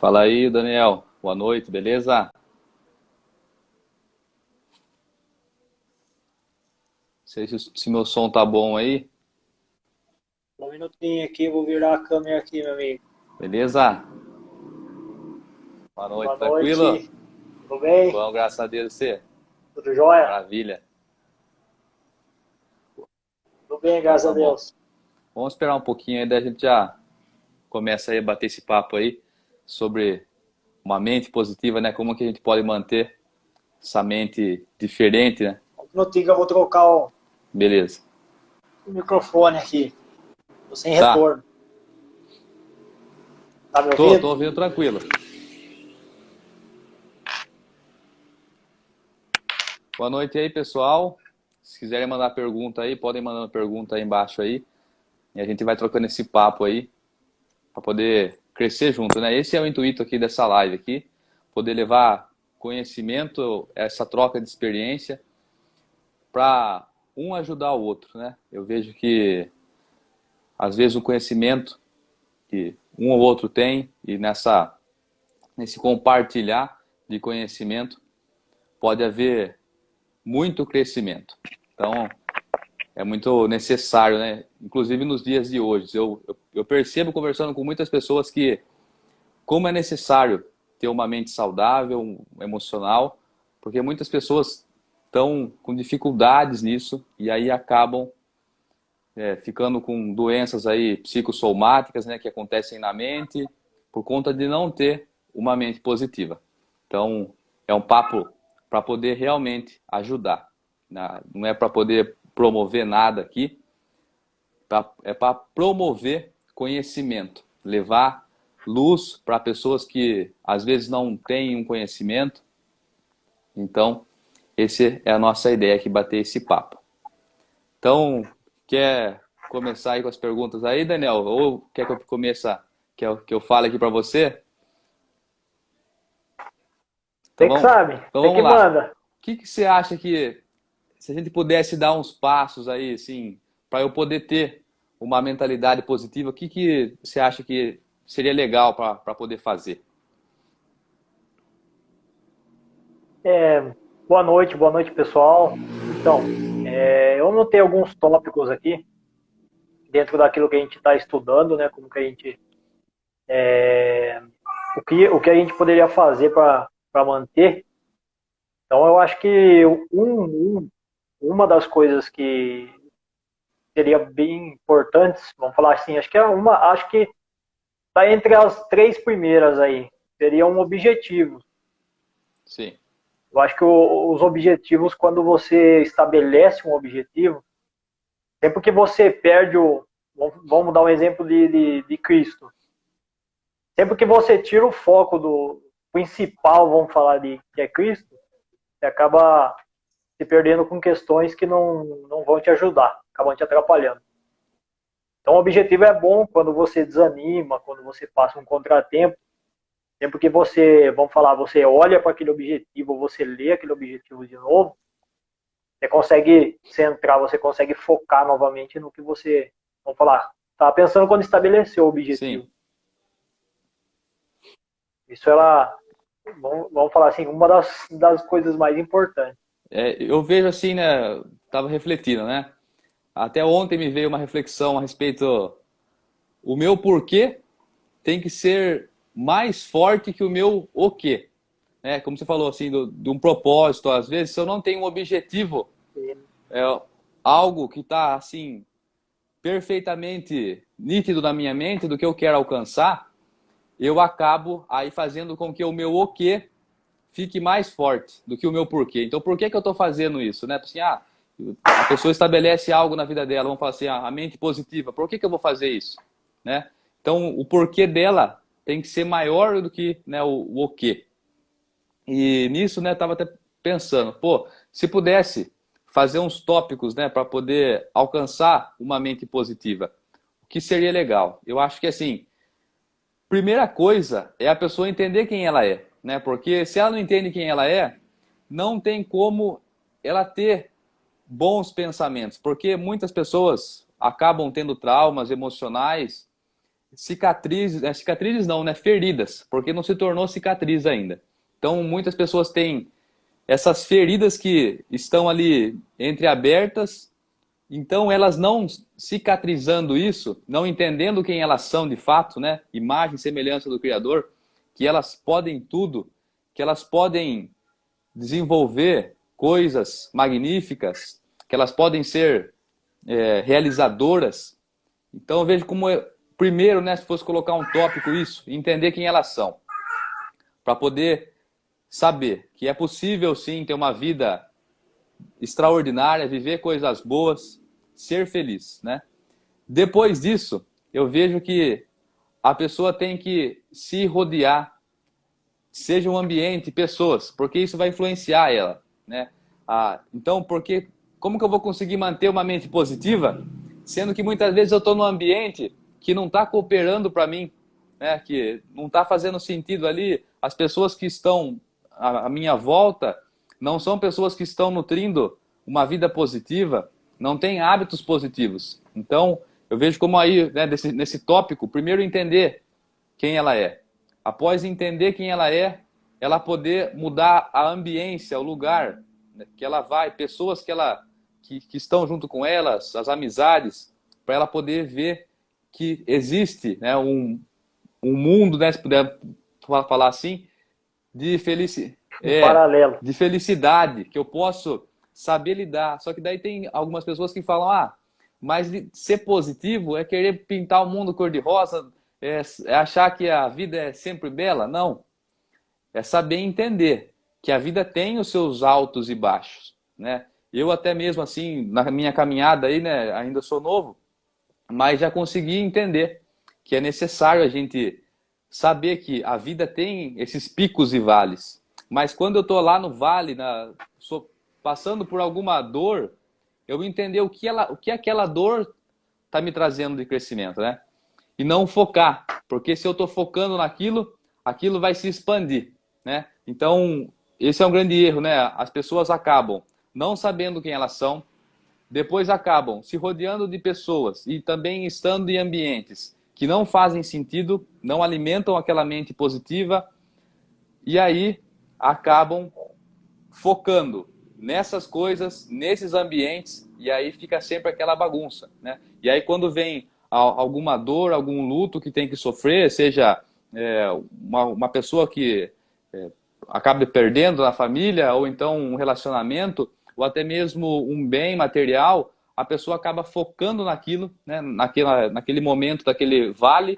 Fala aí, Daniel. Boa noite, beleza? Não sei se meu som tá bom aí. Um minutinho aqui, vou virar a câmera aqui, meu amigo. Beleza? Boa noite, Boa tranquilo? noite, tudo bem? Bom, graças a Deus, você. Tudo jóia? Maravilha. Tudo bem, Então graças tá a bom. Deus. Vamos esperar um pouquinho aí, daí a gente já começa aí a bater esse papo aí sobre uma mente positiva, né? Como que a gente pode manter essa mente diferente, né? Um minutinho que eu vou trocar Beleza. o microfone aqui. Tô sem Tá. retorno. Tá me Tô ouvindo? ouvindo tranquilo. Boa noite aí, pessoal. Se quiserem mandar pergunta aí, podem mandar pergunta aí embaixo aí. E a gente vai trocando esse papo aí para poder crescer junto, né? Esse é o intuito aqui dessa live aqui, poder levar conhecimento, essa troca de experiência para um ajudar o outro, né? Eu vejo que às vezes o conhecimento que um ou outro tem e nesse compartilhar de conhecimento pode haver muito crescimento. Então, é muito necessário, né? Inclusive nos dias de hoje. Eu percebo conversando com muitas pessoas que como é necessário ter uma mente saudável, emocional, porque muitas pessoas estão com dificuldades nisso e aí acabam ficando com doenças aí psicossomáticas, né, que acontecem na mente por conta de não ter uma mente positiva. Então, é um papo para poder realmente ajudar. Não é para poder promover nada aqui, é para promover conhecimento, levar luz para pessoas que às vezes não têm um conhecimento. Então, essa é a nossa ideia aqui, bater esse papo. Então, quer começar aí com as perguntas aí, Daniel? Ou quer que eu comece, que eu fale aqui para você? Então Você que vamos, sabe, então você vamos que lá. manda. O que você acha que, se a gente pudesse dar uns passos aí, assim, para eu poder ter uma mentalidade positiva, o que você acha que seria legal para poder fazer? É, boa noite, pessoal. Então, eu anotei alguns tópicos aqui, dentro daquilo que a gente está estudando, né? Como que a gente, o que a gente poderia fazer para manter. Então, eu acho que uma das coisas que seria bem importantes, vamos falar assim, acho que está entre as três primeiras aí, seria um objetivo. Sim, Eu acho que os objetivos, quando você estabelece um objetivo, sempre que você perde o, vamos dar um exemplo de Cristo, sempre que você tira o foco do principal, vamos falar de que é Cristo, você acaba se perdendo com questões que não vão te ajudar, acabam te atrapalhando. Então, o objetivo é bom quando você desanima, quando você passa um contratempo, sempre que você, vamos falar, você olha para aquele objetivo, você lê aquele objetivo de novo, você consegue centrar, você consegue focar novamente no que você, vamos falar, estava pensando quando estabeleceu o sim. objetivo. Isso ela, vamos falar assim, uma das coisas mais importantes. Eu vejo assim, né? Tava refletindo, né? Até ontem me veio uma reflexão a respeito, o meu porquê tem que ser mais forte que o meu o quê. Né? Como você falou, assim, de um propósito, às vezes, se eu não tenho um objetivo, é algo que está, assim, perfeitamente nítido na minha mente do que eu quero alcançar, eu acabo aí fazendo com que o meu o quê fique mais forte do que o meu porquê. Então, por que que eu estou fazendo isso? Né? Assim, a pessoa estabelece algo na vida dela, vamos falar assim, a mente positiva, por que que eu vou fazer isso? Né? Então, o porquê dela tem que ser maior do que, né, o quê. E nisso, né, tava até pensando, pô, se pudesse fazer uns tópicos, né, para poder alcançar uma mente positiva, o que seria legal? Eu acho que assim, primeira coisa é a pessoa entender quem ela é, né? Porque se ela não entende quem ela é, não tem como ela ter bons pensamentos, porque muitas pessoas acabam tendo traumas emocionais cicatrizes, cicatrizes não, né? Feridas, porque não se tornou cicatriz ainda. Então, muitas pessoas têm essas feridas que estão ali entreabertas, então elas não cicatrizando isso, não entendendo quem elas são de fato, né? Imagem e semelhança do Criador, que elas podem tudo, que elas podem desenvolver coisas magníficas, que elas podem ser realizadoras. Então eu vejo como, primeiro, né, se fosse colocar um tópico isso, entender quem elas são, para poder saber que é possível sim ter uma vida extraordinária, viver coisas boas, ser feliz, né? Depois disso, eu vejo que a pessoa tem que se rodear, seja um ambiente, pessoas, porque isso vai influenciar ela, né? Então, como que eu vou conseguir manter uma mente positiva, sendo que muitas vezes eu estou num ambiente que não está cooperando para mim, né? Que não está fazendo sentido ali, as pessoas que estão à minha volta não são pessoas que estão nutrindo uma vida positiva, não têm hábitos positivos. Então, eu vejo como aí, né, nesse tópico, primeiro entender quem ela é. Após entender quem ela é, ela poder mudar a ambiência, o lugar, né, que ela vai, pessoas que estão junto com elas, as amizades, para ela poder ver que existe, né, um mundo, né, se puder falar assim, de paralelo. de felicidade, que eu posso saber lidar. Só que daí tem algumas pessoas que falam, mas ser positivo é querer pintar o mundo cor-de-rosa, é achar que a vida é sempre bela. Não. É saber entender que a vida tem os seus altos e baixos, né? Eu até mesmo assim, na minha caminhada aí, né, ainda sou novo, mas já consegui entender que é necessário a gente saber que a vida tem esses picos e vales. Mas quando eu estou lá no vale, passando por alguma dor, eu entender o que aquela dor está me trazendo de crescimento, né? E não focar, porque se eu estou focando naquilo, aquilo vai se expandir, né? Então, esse é um grande erro, né? As pessoas acabam não sabendo quem elas são, depois acabam se rodeando de pessoas e também estando em ambientes que não fazem sentido, não alimentam aquela mente positiva, e aí acabam focando nessas coisas, nesses ambientes, e aí fica sempre aquela bagunça, né? E aí quando vem alguma dor, algum luto que tem que sofrer, seja uma pessoa que acabe perdendo na família, ou então um relacionamento, ou até mesmo um bem material, a pessoa acaba focando naquilo, né? Naquele momento, daquele vale,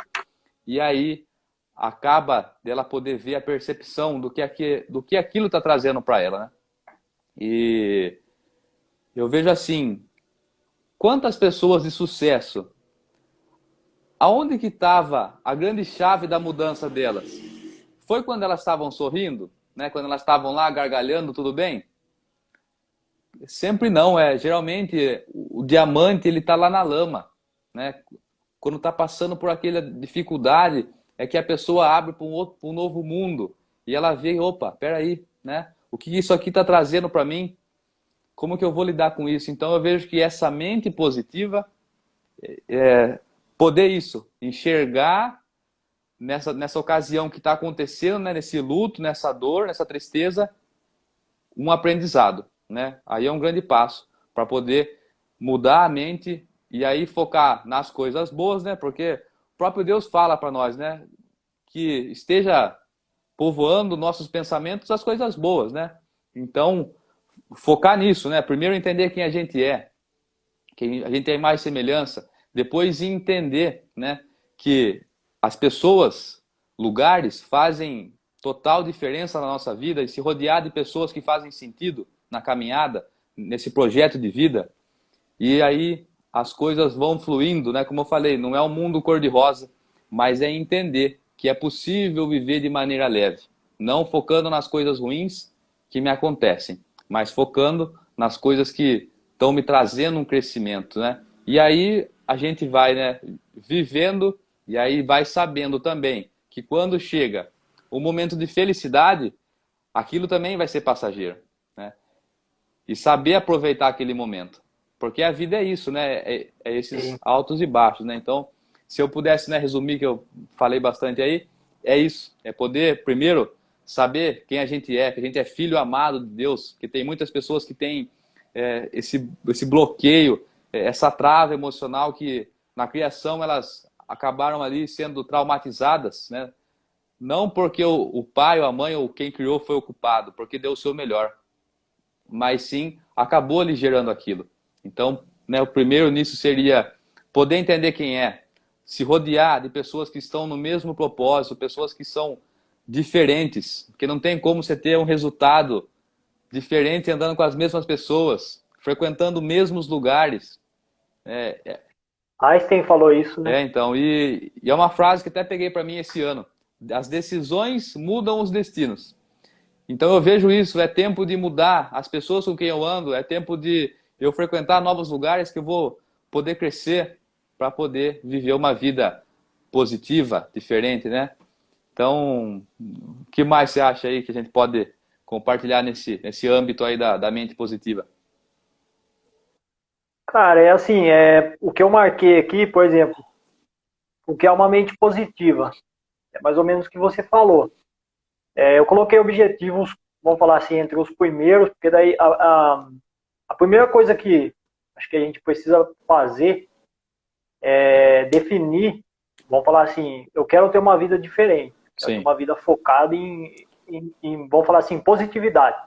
e aí acaba dela poder ver a percepção do que aquilo está trazendo para ela, né? E eu vejo assim, quantas pessoas de sucesso, aonde que estava a grande chave da mudança delas? Foi quando elas estavam sorrindo, né? Quando elas estavam lá gargalhando, tudo bem? Sempre não, geralmente o diamante ele está lá na lama, né? Quando está passando por aquela dificuldade, é que a pessoa abre para um novo mundo e ela vê, opa, peraí, né? O que isso aqui está trazendo para mim? Como que eu vou lidar com isso? Então eu vejo que essa mente positiva, poder isso, enxergar nessa ocasião que está acontecendo, né? Nesse luto, nessa dor, nessa tristeza, um aprendizado, né? Aí é um grande passo para poder mudar a mente e aí focar nas coisas boas, né? Porque o próprio Deus fala para nós, né? Que esteja povoando nossos pensamentos as coisas boas, né? Então, focar nisso, né? Primeiro entender quem a gente é, que a gente tem mais semelhança, depois entender, né, que as pessoas, lugares fazem total diferença na nossa vida e se rodear de pessoas que fazem sentido na caminhada, nesse projeto de vida, e aí as coisas vão fluindo, né? Como eu falei, não é um mundo cor-de-rosa, mas é entender que é possível viver de maneira leve, não focando nas coisas ruins que me acontecem, mas focando nas coisas que estão me trazendo um crescimento, né? E aí a gente vai, né, vivendo e aí vai sabendo também que quando chega o momento de felicidade, aquilo também vai ser passageiro, né? E saber aproveitar aquele momento, porque a vida é isso, né? É esses altos e baixos, né? Então, se eu pudesse, né, resumir, que eu falei bastante aí, é isso. É poder, primeiro, saber quem a gente é, que a gente é filho amado de Deus, que tem muitas pessoas que têm esse bloqueio, essa trava emocional que na criação elas acabaram ali sendo traumatizadas, né? Não porque o pai ou a mãe ou quem criou foi o culpado, porque deu o seu melhor, mas sim acabou lhe gerando aquilo. Então, né, o primeiro nisso seria poder entender quem é, se rodear de pessoas que estão no mesmo propósito, pessoas que são diferentes, porque não tem como você ter um resultado diferente andando com as mesmas pessoas, frequentando os mesmos lugares. Einstein falou isso, né? Então, e é uma frase que até peguei para mim esse ano. As decisões mudam os destinos. Então eu vejo isso, é tempo de mudar as pessoas com quem eu ando, é tempo de eu frequentar novos lugares que eu vou poder crescer para poder viver uma vida positiva, diferente, né? Então, o que mais você acha aí que a gente pode compartilhar nesse âmbito aí da mente positiva? Cara, é assim, o que eu marquei aqui, por exemplo, o que é uma mente positiva, é mais ou menos o que você falou. Eu coloquei objetivos, vamos falar assim, entre os primeiros, porque daí a primeira coisa que acho que a gente precisa fazer é definir, vamos falar assim, eu quero ter uma vida diferente, quero ter Sim, uma vida focada em, vamos falar assim, positividade.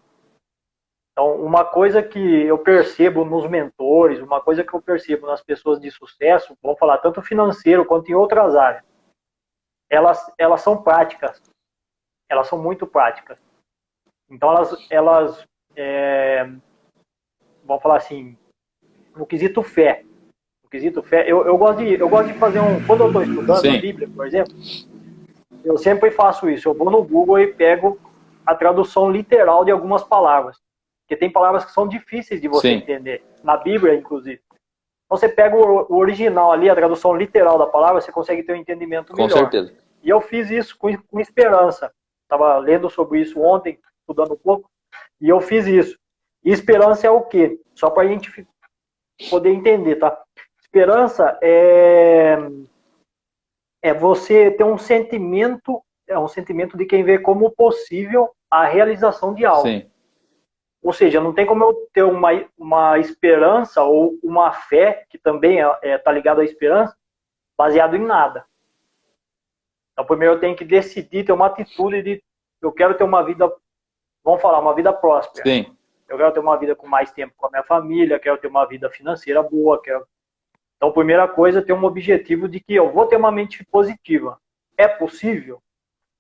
Então, uma coisa que eu percebo nos mentores, uma coisa que eu percebo nas pessoas de sucesso, vamos falar tanto financeiro quanto em outras áreas, elas são práticas, elas são muito práticas. Então, vamos falar assim, no quesito fé. No quesito fé, eu gosto de fazer quando eu estou estudando a sim, Bíblia, por exemplo, eu sempre faço isso. Eu vou no Google e pego a tradução literal de algumas palavras. Porque tem palavras que são difíceis de você sim, entender. Na Bíblia, inclusive. Então, você pega o original ali, a tradução literal da palavra, você consegue ter um entendimento com melhor. certeza. E eu fiz isso com esperança. Estava lendo sobre isso ontem, estudando um pouco, e eu fiz isso. E esperança é o quê? Só para a gente poder entender, tá? Esperança é você ter um sentimento, é um sentimento de quem vê como possível a realização de algo. Sim, Ou seja, não tem como eu ter uma esperança ou uma fé, que também está ligado à esperança, baseado em nada. Então, primeiro eu tenho que decidir, ter uma atitude de eu quero ter uma vida, vamos falar, uma vida próspera. sim, Eu quero ter uma vida com mais tempo com a minha família, quero ter uma vida financeira boa. Então, primeira coisa, ter um objetivo de que eu vou ter uma mente positiva. É possível?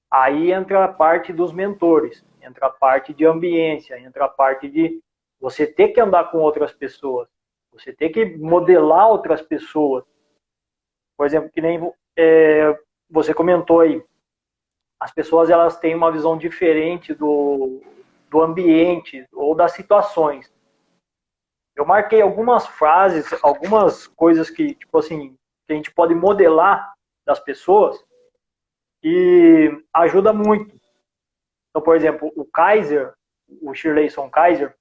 Aí entra a parte dos mentores, entra a parte de ambiência, entra a parte de você ter que andar com outras pessoas, você ter que modelar outras pessoas. Por exemplo, que nem você comentou aí, as pessoas elas têm uma visão diferente do ambiente ou das situações. Eu marquei algumas frases, algumas coisas que, tipo assim, que a gente pode modelar das pessoas e ajuda muito. Então, por exemplo, o Kaiser, o Shirleyson Kaiser,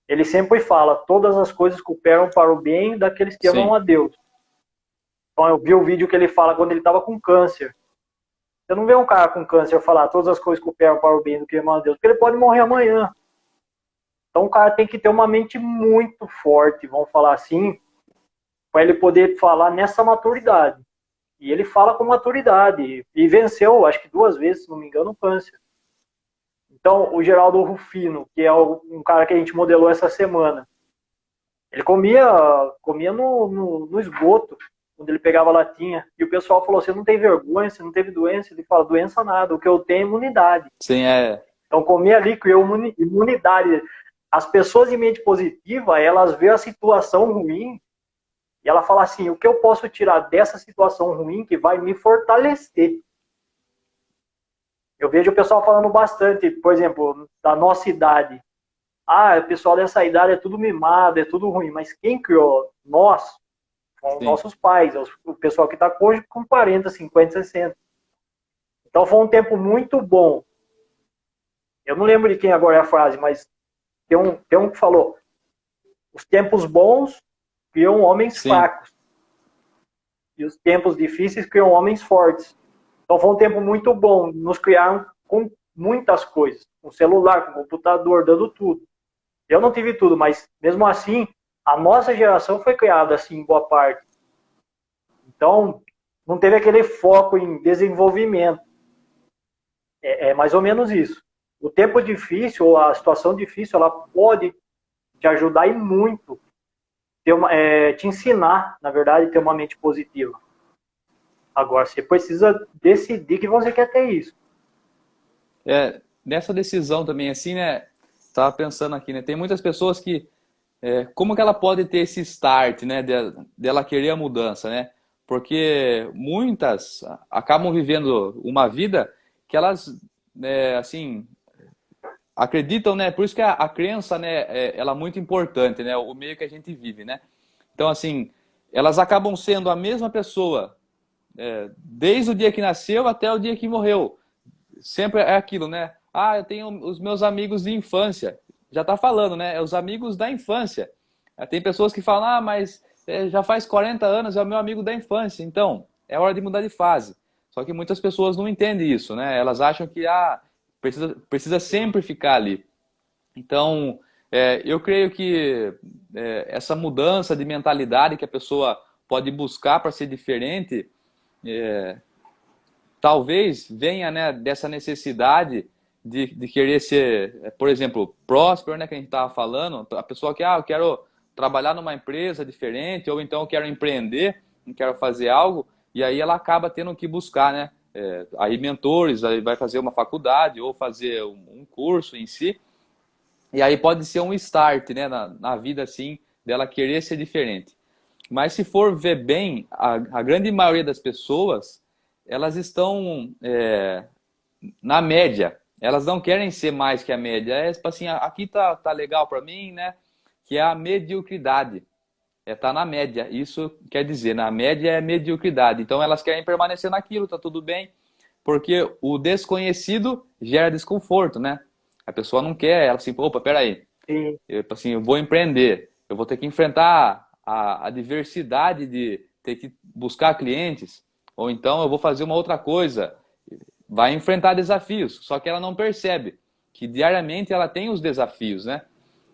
ele sempre fala: todas as coisas cooperam para o bem daqueles que amam sim, a Deus. Então, eu vi o vídeo que ele fala quando ele estava com câncer. Você não vê um cara com câncer falar: todas as coisas cooperam para o bem do que amam a Deus, porque ele pode morrer amanhã. Então, o cara tem que ter uma mente muito forte, vamos falar assim, para ele poder falar nessa maturidade. E ele fala com maturidade. E venceu, acho que 2 vezes, se não me engano, o câncer. Então, o Geraldo Rufino, que é um cara que a gente modelou essa semana, ele comia no esgoto, quando ele pegava a latinha. E o pessoal falou: você não tem vergonha, você não teve doença? Ele fala: doença nada, o que eu tenho é imunidade. sim, Então, comia ali, criou imunidade. As pessoas de mente positiva, elas veem a situação ruim e ela fala assim: o que eu posso tirar dessa situação ruim que vai me fortalecer? Eu vejo o pessoal falando bastante, por exemplo, da nossa idade. Ah, o pessoal dessa idade é tudo mimado, é tudo ruim. Mas quem criou nós, são os sim, nossos pais, o pessoal que está hoje com 40, 50, 60. Então foi um tempo muito bom. Eu não lembro de quem agora é a frase, mas tem um que falou: os tempos bons criam homens sim, fracos. E os tempos difíceis criam homens fortes. Então foi um tempo muito bom. Nos criaram com muitas coisas. Com celular, com computador, dando tudo. Eu não tive tudo, mas mesmo assim, a nossa geração foi criada assim, em boa parte. Então, não teve aquele foco em desenvolvimento. É mais ou menos isso. O tempo difícil, ou a situação difícil, ela pode te ajudar e muito. Te ensinar, na verdade, ter uma mente positiva. Agora, você precisa decidir que você quer ter isso. Nessa decisão também, assim, né? Tava pensando aqui, né? Tem muitas pessoas que como que ela pode ter esse start, né, dela querer a mudança, né? Porque muitas acabam vivendo uma vida que elas, assim, acreditam, né? Por isso que a crença, né, ela é muito importante, né? O meio que a gente vive, né? Então, assim, elas acabam sendo a mesma pessoa desde o dia que nasceu até o dia que morreu. Sempre é aquilo, né? Ah, eu tenho os meus amigos de infância. Já tá falando, né? É os amigos da infância. Tem pessoas que falam, ah, mas já faz 40 anos, é o meu amigo da infância. Então, é hora de mudar de fase. Só que muitas pessoas não entendem isso, né? Elas acham que precisa sempre ficar ali. Então, eu creio que essa mudança de mentalidade que a pessoa pode buscar para ser diferente, talvez venha, né, dessa necessidade de querer ser, por exemplo, próspero, né, que a gente estava falando. A pessoa que, eu quero trabalhar numa empresa diferente, ou então eu quero empreender, eu quero fazer algo, e aí ela acaba tendo que buscar, né, aí mentores, aí vai fazer uma faculdade, ou fazer um curso em si, e aí pode ser um start, né, na vida, assim, dela querer ser diferente. Mas se for ver bem, a grande maioria das pessoas, elas estão na média. Elas não querem ser mais que a média. Tipo assim, aqui tá legal para mim, né? Que é a mediocridade. Tá na média. Isso quer dizer, na média é mediocridade. Então elas querem permanecer naquilo, tá tudo bem. Porque o desconhecido gera desconforto, né? A pessoa não quer, ela assim, opa, peraí. Eu vou empreender. Eu vou ter que enfrentar a diversidade de ter que buscar clientes. Ou então eu vou fazer uma outra coisa. Vai enfrentar desafios, só que ela não percebe que diariamente ela tem os desafios, né?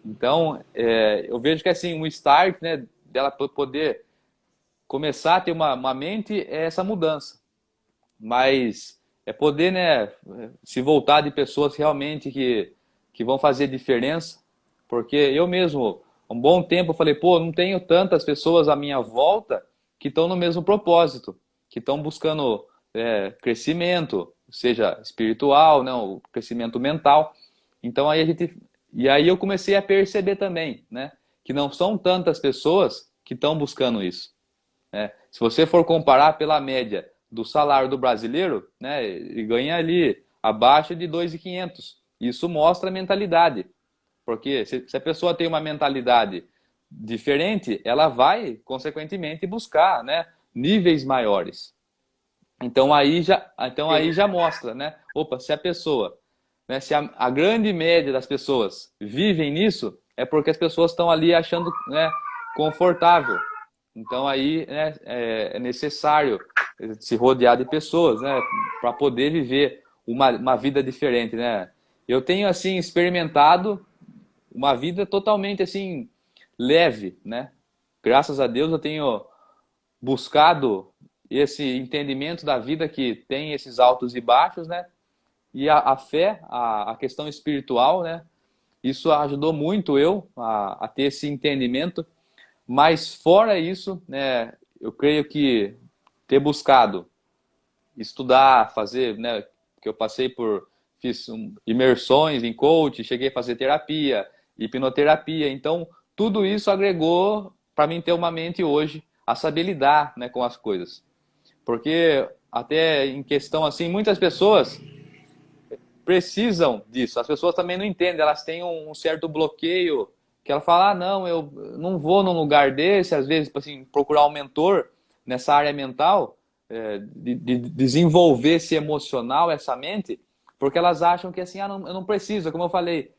Então, eu vejo que assim, um start, né, dela poder começar a ter uma mente é essa mudança. Mas é poder, né, se voltar de pessoas realmente que vão fazer diferença. Porque eu mesmo, há um bom tempo, eu falei, pô, não tenho tantas pessoas à minha volta que estão no mesmo propósito, que estão buscando crescimento, seja espiritual, né, o crescimento mental. Então aí eu comecei a perceber também, né, que não são tantas pessoas que estão buscando isso, né? Se você for comparar pela média do salário do brasileiro, né, ele ganha ali abaixo de 2.500. Isso mostra a mentalidade, porque se a pessoa tem uma mentalidade diferente, ela vai consequentemente buscar, né, níveis maiores. Então aí já mostra, né? Opa, se a pessoa, né, se a grande média das pessoas vivem nisso, é porque as pessoas estão ali achando, né, confortável. Então aí, né, é necessário se rodear de pessoas, né, para poder viver uma vida diferente, né? Eu tenho assim experimentado uma vida totalmente assim leve, né? Graças a Deus eu tenho buscado esse entendimento da vida que tem esses altos e baixos, né? E a fé, a questão espiritual, né? Isso ajudou muito eu a ter esse entendimento. Mas fora isso, né? Eu creio que ter buscado estudar, fazer, né? Que eu fiz imersões em coach, cheguei a fazer terapia, hipnoterapia. Então, tudo isso agregou para mim ter uma mente hoje a saber lidar, né, com as coisas. Porque até em questão assim, muitas pessoas precisam disso. As pessoas também não entendem, elas têm um certo bloqueio, que ela fala, não, eu não vou num lugar desse, às vezes, assim, procurar um mentor nessa área mental, de desenvolver esse emocional, essa mente, porque elas acham que assim, eu não preciso, como eu falei,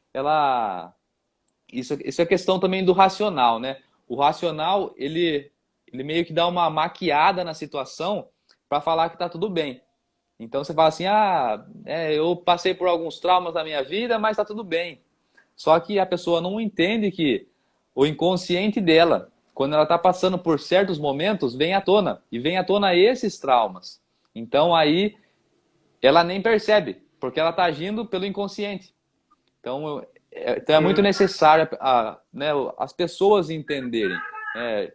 isso é questão também do racional, né? O racional, ele ele meio que dá uma maquiada na situação para falar que tá tudo bem. Então você fala assim, eu passei por alguns traumas na minha vida, mas tá tudo bem. Só que a pessoa não entende que o inconsciente dela, quando ela está passando por certos momentos, vem à tona. E vem à tona esses traumas. Então aí ela nem percebe, porque ela está agindo pelo inconsciente. Então é muito necessário né, as pessoas entenderem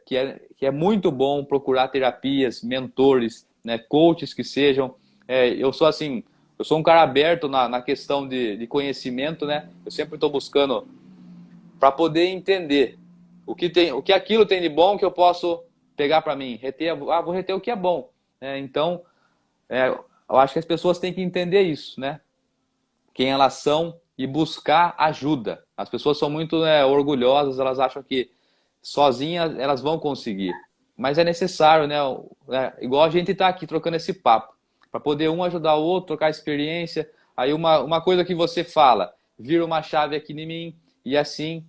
que é muito bom procurar terapias, mentores, né, coaches que sejam. Eu sou assim, eu sou um cara aberto na questão de conhecimento, né? Eu sempre estou buscando para poder entender o que aquilo tem de bom que eu posso pegar para mim, vou reter o que é bom. Então, eu acho que as pessoas têm que entender isso, né? Quem elas são e buscar ajuda. As pessoas são muito orgulhosas, elas acham que sozinhas elas vão conseguir. Mas é necessário, né? Igual a gente está aqui trocando esse papo, para poder um ajudar o outro, trocar experiência. Aí uma coisa que você fala, vira uma chave aqui em mim, e assim,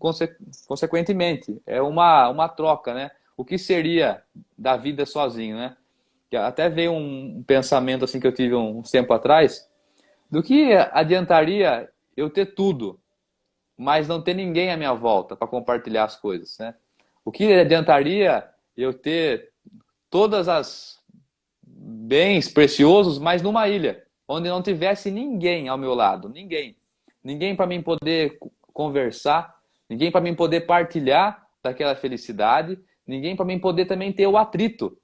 consequentemente, é uma troca, né? O que seria da vida sozinho, né? Até veio um pensamento assim que eu tive um tempo atrás, do que adiantaria eu ter tudo, mas não ter ninguém à minha volta para compartilhar as coisas, né? O que adiantaria eu ter todas as bens preciosos, mas numa ilha, onde não tivesse ninguém ao meu lado, ninguém. Ninguém para mim poder conversar, ninguém para mim poder partilhar daquela felicidade, ninguém para mim poder também ter o atrito.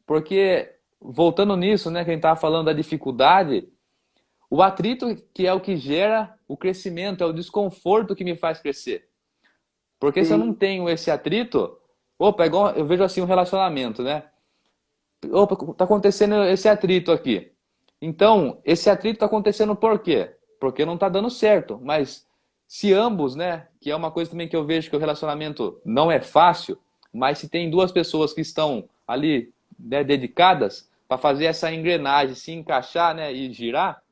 Porque, voltando nisso, né, que a gente estava falando da dificuldade, o atrito que é o que gera o crescimento, é o desconforto que me faz crescer. Porque se eu não tenho esse atrito, é igual eu vejo assim um relacionamento, né? Tá acontecendo esse atrito aqui. Então, esse atrito tá acontecendo por quê? Porque não tá dando certo. Mas se ambos, né, que é uma coisa também que eu vejo que o relacionamento não é fácil, mas se tem duas pessoas que estão ali, né, dedicadas para fazer essa engrenagem se encaixar, né, e girar,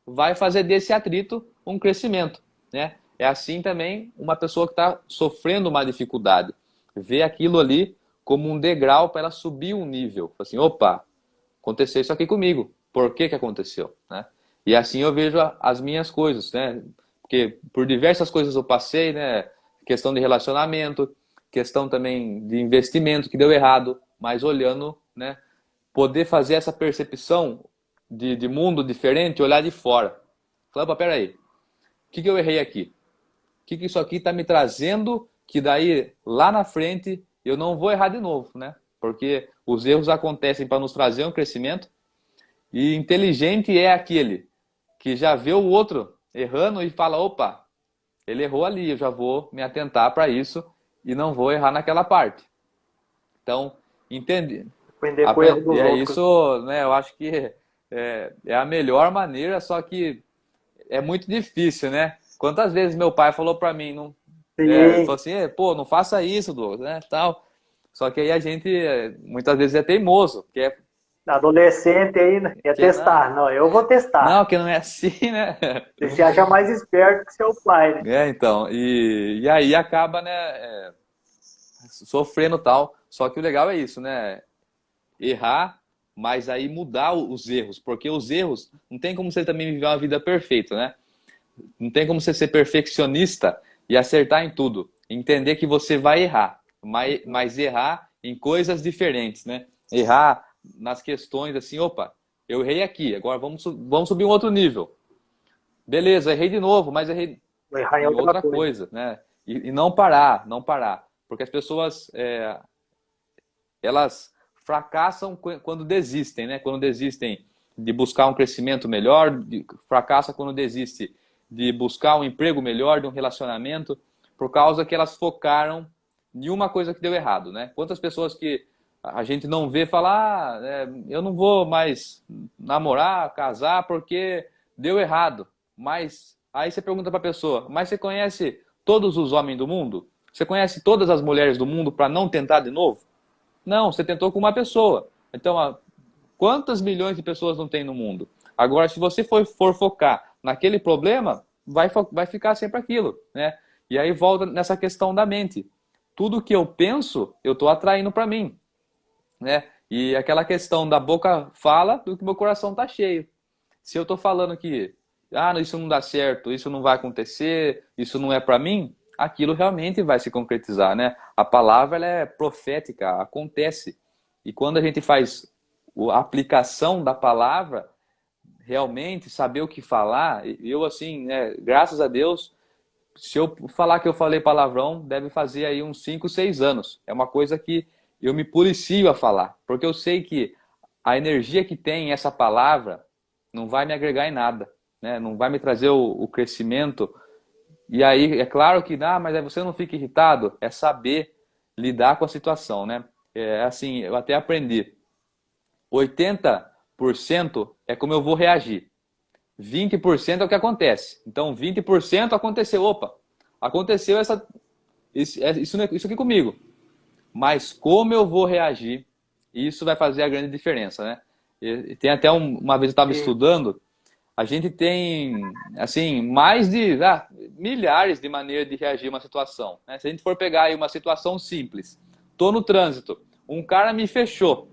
vai fazer desse atrito um crescimento, né? É assim também uma pessoa que está sofrendo uma dificuldade, vê aquilo ali como um degrau para ela subir um nível. Assim, opa, aconteceu isso aqui comigo, por que aconteceu? Né? E assim eu vejo as minhas coisas, né? Porque por diversas coisas eu passei, né? Questão de relacionamento, questão também de investimento que deu errado, mas olhando, né? Poder fazer essa percepção de mundo diferente, olhar de fora. Falar, peraí, o que eu errei aqui? O que isso aqui está me trazendo que daí, lá na frente, eu não vou errar de novo, né? Porque os erros acontecem para nos trazer um crescimento e inteligente é aquele que já vê o outro errando e fala, opa, ele errou ali, eu já vou me atentar para isso e não vou errar naquela parte. Então, entende? Aprender com o erro dos E é outros. isso, né? Eu acho que é a melhor maneira, só que é muito difícil, né? Quantas vezes meu pai falou para mim, falou assim, pô, não faça isso, Douglas, né, tal. Só que aí a gente muitas vezes é teimoso, porque Adolescente aí, né? Quer testar. Não, eu vou testar. Não, que não é assim, né? Você se acha mais esperto que seu pai, né? Então, e aí acaba, né, sofrendo tal. Só que o legal é isso, né? Errar, mas aí mudar os erros, porque os erros, não tem como você também viver uma vida perfeita, né? Não tem como você ser perfeccionista e acertar em tudo. Entender que você vai errar, mas errar em coisas diferentes, né? Errar nas questões assim, opa, eu errei aqui, agora vamos subir um outro nível. Beleza, errei de novo, mas errei em outra coisa, né? E não parar. Porque as pessoas, elas fracassam quando desistem, né? Quando desistem de buscar um crescimento melhor, fracassa quando desiste de buscar um emprego melhor, de um relacionamento, por causa que elas focaram em uma coisa que deu errado, né? Quantas pessoas que a gente não vê falar, eu não vou mais namorar, casar, porque deu errado. Mas aí você pergunta para a pessoa, mas você conhece todos os homens do mundo? Você conhece todas as mulheres do mundo para não tentar de novo? Não, você tentou com uma pessoa. Então, quantas milhões de pessoas não tem no mundo? Agora, se você for focar naquele problema, vai ficar sempre aquilo, né? E aí volta nessa questão da mente. tudo que eu penso, eu estou atraindo para mim, né? E aquela questão da boca fala do que meu coração está cheio. Se eu estou falando que isso não dá certo, isso não vai acontecer, isso não é para mim, aquilo realmente vai se concretizar, né? A palavra ela é profética, acontece. E quando a gente faz a aplicação da palavra, realmente saber o que falar, eu assim, né, graças a Deus, se eu falar que eu falei palavrão, deve fazer aí uns 5, 6 anos. É uma coisa que eu me policio a falar, porque eu sei que a energia que tem essa palavra não vai me agregar em nada, né? Não vai me trazer o crescimento. E aí, é claro que, mas aí você não fica irritado, é saber lidar com a situação, né? É assim, eu até aprendi. 80% é como eu vou reagir. 20% é o que acontece. Então, 20% aconteceu. Opa, aconteceu isso aqui comigo. Mas como eu vou reagir, isso vai fazer a grande diferença, né? E tem até uma vez eu estava estudando, a gente tem, assim, mais de milhares de maneiras de reagir a uma situação, né? Se a gente for pegar aí uma situação simples, tô no trânsito, um cara me fechou,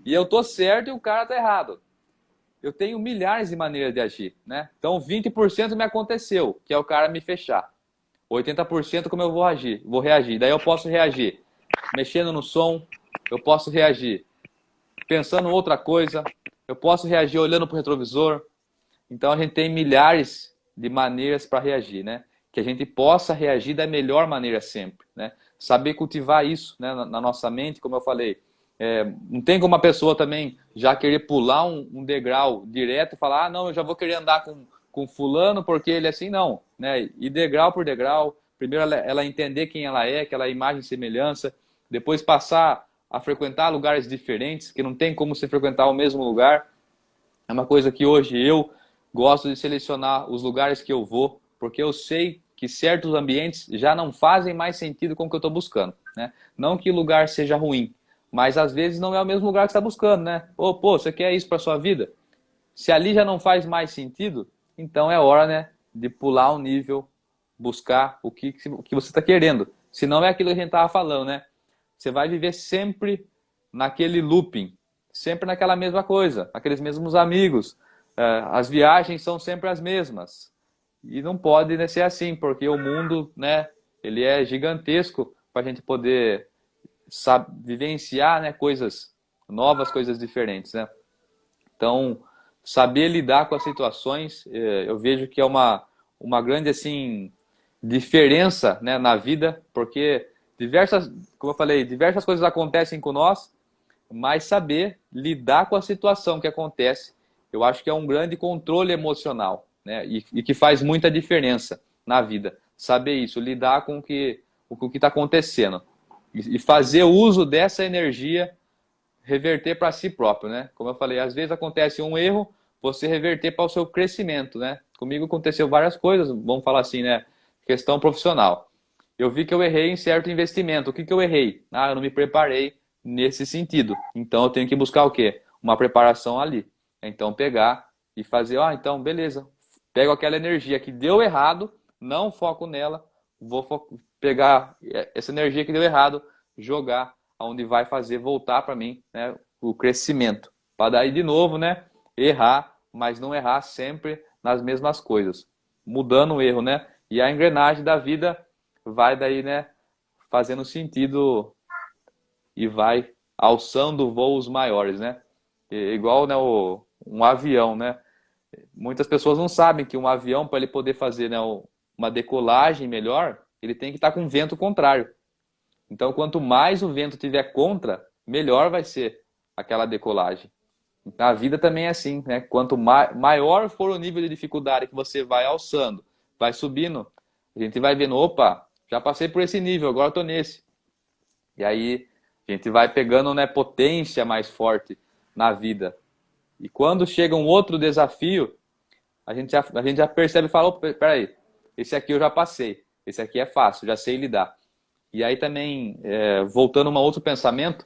e eu tô certo e o cara tá errado. Eu tenho milhares de maneiras de agir, né? Então 20% me aconteceu, que é o cara me fechar. 80% como eu vou reagir. Daí eu posso reagir mexendo no som, eu posso reagir pensando outra coisa, eu posso reagir olhando para o retrovisor. Então a gente tem milhares de maneiras para reagir, né? Que a gente possa reagir da melhor maneira sempre, né? Saber cultivar isso, né, na nossa mente, como eu falei. Não tem como uma pessoa também já querer pular um degrau direto e falar, não, eu já vou querer andar com fulano porque ele é assim, não, né? E degrau por degrau, primeiro ela entender quem ela é, aquela imagem e semelhança, depois passar a frequentar lugares diferentes, que não tem como você frequentar o mesmo lugar. É uma coisa que hoje eu gosto de selecionar os lugares que eu vou, porque eu sei que certos ambientes já não fazem mais sentido com o que eu estou buscando, né? Não que o lugar seja ruim, mas às vezes não é o mesmo lugar que você está buscando, né? Você quer isso para sua vida? Se ali já não faz mais sentido, então é hora, né, de pular um nível, buscar o que você está querendo. Se não é aquilo que a gente estava falando, né? Você vai viver sempre naquele looping, sempre naquela mesma coisa, aqueles mesmos amigos. As viagens são sempre as mesmas. E não pode, né, ser assim, porque o mundo, né, ele é gigantesco para a gente poder vivenciar, né, coisas novas, coisas diferentes, né? Então, saber lidar com as situações, eu vejo que é uma grande assim diferença, né, na vida, porque como eu falei, diversas coisas acontecem com nós, mas saber lidar com a situação que acontece, eu acho que é um grande controle emocional, né, e que faz muita diferença na vida. Saber isso, lidar com o que está acontecendo e fazer uso dessa energia, reverter para si próprio, né? Como eu falei, às vezes acontece um erro, você reverter para o seu crescimento, né? Comigo aconteceu várias coisas, vamos falar assim, né? Questão profissional. Eu vi que eu errei em certo investimento. O que eu errei? Eu não me preparei nesse sentido. Então eu tenho que buscar o quê? Uma preparação ali. Então pegar e fazer, então beleza. Pego aquela energia que deu errado, não foco nela, vou pegar essa energia que deu errado, jogar onde vai fazer voltar para mim, né, o crescimento. Para daí de novo, né, errar, mas não errar sempre nas mesmas coisas. Mudando o erro, né? E a engrenagem da vida vai daí, né, fazendo sentido e vai alçando voos maiores, né? Igual, né, um avião, né? Muitas pessoas não sabem que um avião, para ele poder fazer, né, uma decolagem melhor, ele tem que estar com vento contrário. Então, quanto mais o vento tiver contra, melhor vai ser aquela decolagem. A vida também é assim, né? Quanto maior for o nível de dificuldade que você vai alçando, vai subindo, a gente vai vendo, opa, já passei por esse nível, agora estou nesse. E aí a gente vai pegando, né, potência mais forte na vida. E quando chega um outro desafio, a gente já percebe e fala, opa, peraí, esse aqui eu já passei, esse aqui é fácil, já sei lidar. E aí também, voltando a um outro pensamento,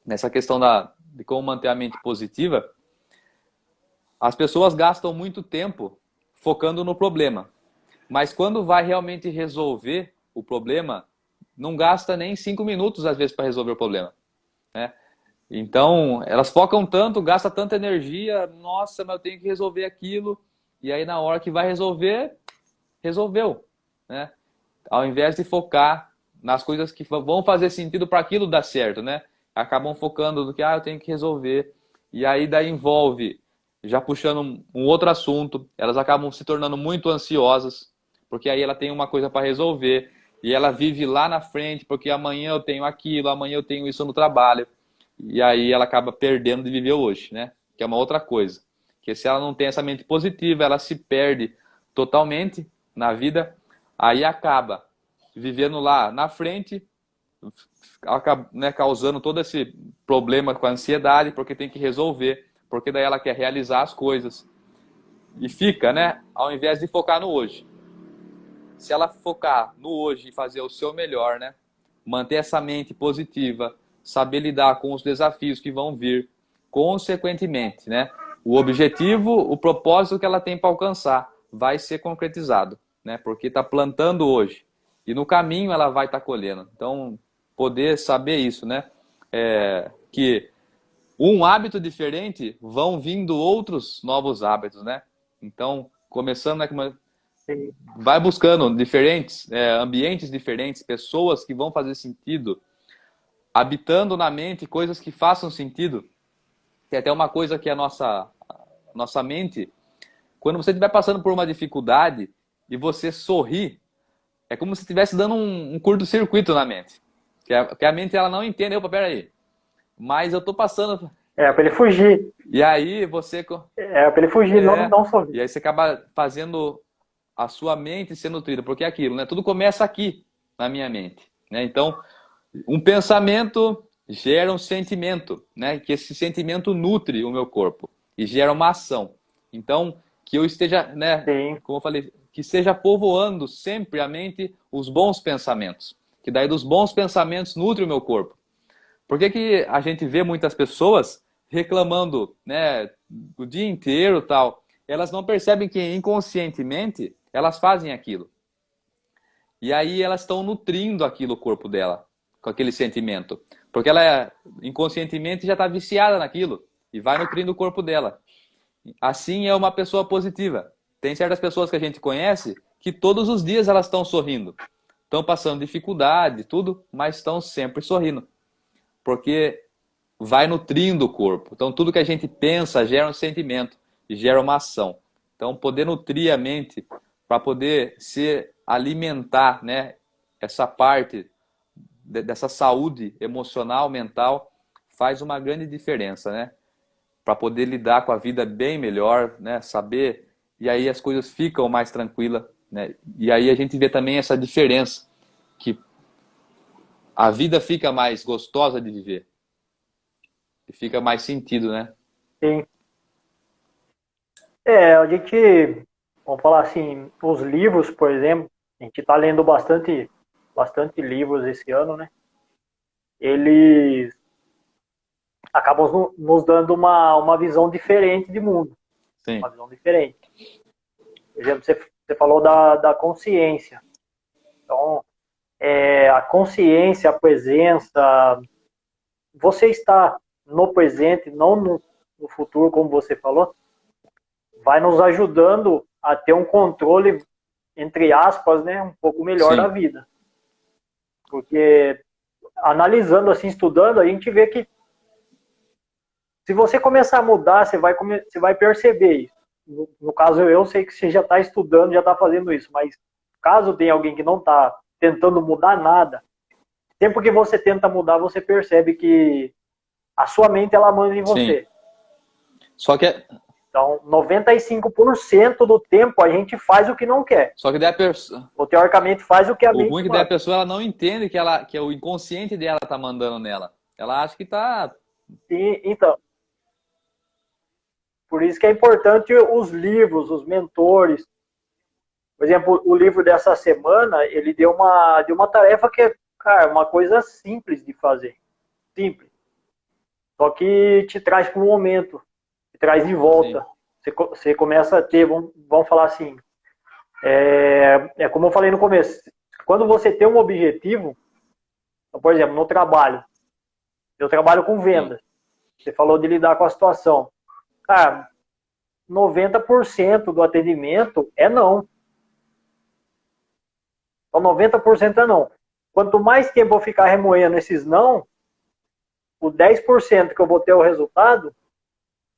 nessa questão de como manter a mente positiva, as pessoas gastam muito tempo focando no problema. Mas quando vai realmente resolver o problema, não gasta nem 5 minutos, às vezes, para resolver o problema, né? Então, elas focam tanto, gasta tanta energia, nossa, mas eu tenho que resolver aquilo, e aí na hora que vai resolver, resolveu, né? Ao invés de focar nas coisas que vão fazer sentido para aquilo dar certo, né? Acabam focando no que, eu tenho que resolver. E aí daí envolve, já puxando um outro assunto, elas acabam se tornando muito ansiosas, porque aí ela tem uma coisa para resolver, e ela vive lá na frente, porque amanhã eu tenho aquilo, amanhã eu tenho isso no trabalho. E aí ela acaba perdendo de viver hoje, né? Que é uma outra coisa. Que se ela não tem essa mente positiva, ela se perde totalmente na vida, aí acaba vivendo lá na frente, acaba, né, causando todo esse problema com a ansiedade, porque tem que resolver, porque daí ela quer realizar as coisas. E fica, né, ao invés de focar no hoje. Se ela focar no hoje e fazer o seu melhor, né, manter essa mente positiva, saber lidar com os desafios que vão vir, consequentemente, né, o objetivo, o propósito que ela tem para alcançar vai ser concretizado, né, porque está plantando hoje. E no caminho ela vai estar colhendo. Então, poder saber isso, né, que um hábito diferente vão vindo outros novos hábitos, né? Então, começando, né, vai buscando diferentes ambientes diferentes, pessoas que vão fazer sentido, habitando na mente coisas que façam sentido. Tem até uma coisa que a nossa mente, quando você estiver passando por uma dificuldade e você sorrir, é como se estivesse dando um curto-circuito na mente. Que a mente ela não entende. Opa, peraí. Mas eu tô passando. É para ele fugir. E aí você. É para ele fugir, não sorrir. E aí você acaba fazendo a sua mente ser nutrida. Porque é aquilo, né? Tudo começa aqui, na minha mente. Né? Então, um pensamento gera um sentimento, né? Que esse sentimento nutre o meu corpo e gera uma ação. Então, que eu esteja, né? Sim. Como eu falei, que esteja povoando sempre a mente os bons pensamentos. Que daí dos bons pensamentos nutre o meu corpo. Por que a gente vê muitas pessoas reclamando, né, o dia inteiro tal? Elas não percebem que inconscientemente elas fazem aquilo. E aí elas estão nutrindo aquilo, o corpo dela, com aquele sentimento. Porque ela inconscientemente já está viciada naquilo e vai nutrindo o corpo dela. Assim é uma pessoa positiva. Tem certas pessoas que a gente conhece que todos os dias elas estão sorrindo. Estão passando dificuldade, tudo, mas estão sempre sorrindo. Porque vai nutrindo o corpo. Então tudo que a gente pensa gera um sentimento e gera uma ação. Então poder nutrir a mente para poder se alimentar, né, essa parte dessa saúde emocional, mental, faz uma grande diferença, né? Para poder lidar com a vida bem melhor, né? Saber, e aí as coisas ficam mais tranquilas, né? E aí a gente vê também essa diferença, que a vida fica mais gostosa de viver. E fica mais sentido, né? Sim. A gente, vamos falar assim, os livros, por exemplo, a gente está lendo bastante livros esse ano, né? Eles acabam nos dando uma visão diferente de mundo. Sim. Uma visão diferente. Por exemplo, você falou da consciência. Então, a consciência, a presença, você está no presente, não no futuro, como você falou, vai nos ajudando a ter um controle, entre aspas, né, um pouco melhor da vida. Porque analisando assim, estudando, a gente vê que se você começar a mudar, você vai perceber isso. No caso, eu sei que você já está estudando, já está fazendo isso, mas caso tenha alguém que não está tentando mudar nada, sempre que você tenta mudar, você percebe que a sua mente, ela manda em você. Sim. Só que então, 95% do tempo a gente faz o que não quer. Só que daí a pessoa... Ou teoricamente faz o que a mente O ruim é que daí a pessoa ela não entende que é o inconsciente dela tá mandando nela. Ela acha que tá... Sim, então... Por isso que é importante os livros, os mentores. Por exemplo, o livro dessa semana, ele deu uma tarefa que é, cara, uma coisa simples de fazer. Simples. Só que te traz para um momento. Te traz de volta. Você começa a ter, vamos falar assim, como eu falei no começo, quando você tem um objetivo, Então, por exemplo, no trabalho, eu trabalho com vendas. Você falou de lidar com a situação. Cara, 90% do atendimento é não. Então, 90% é não. Quanto mais tempo eu ficar remoendo esses não, o 10% que eu vou ter o resultado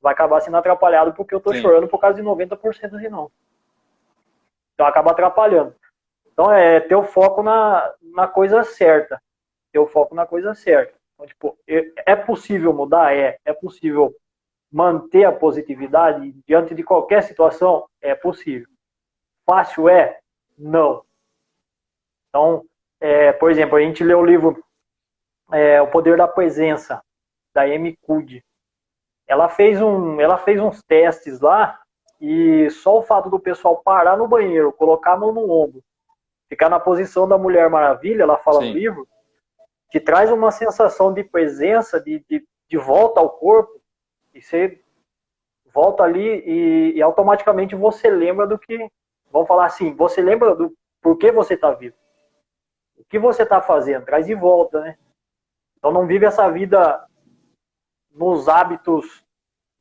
vai acabar sendo atrapalhado porque eu estou chorando por causa de 90% de não. Então, acaba atrapalhando. Então, é ter o foco na coisa certa. Ter o foco na coisa certa. Então, tipo, é possível mudar? É possível manter a positividade diante de qualquer situação? É possível. Fácil é? Não. Então, por exemplo, a gente lê o livro O Poder da Presença, da Amy Cuddy. Ela fez uns testes lá e só o fato do pessoal parar no banheiro, colocar a mão no ombro, ficar na posição da Mulher Maravilha, ela fala no livro, que traz uma sensação de presença, de volta ao corpo, e você volta ali e automaticamente você lembra do que, vamos falar assim, você lembra do porquê você está vivo. O que você está fazendo? Traz de volta, né? Então não vive essa vida nos hábitos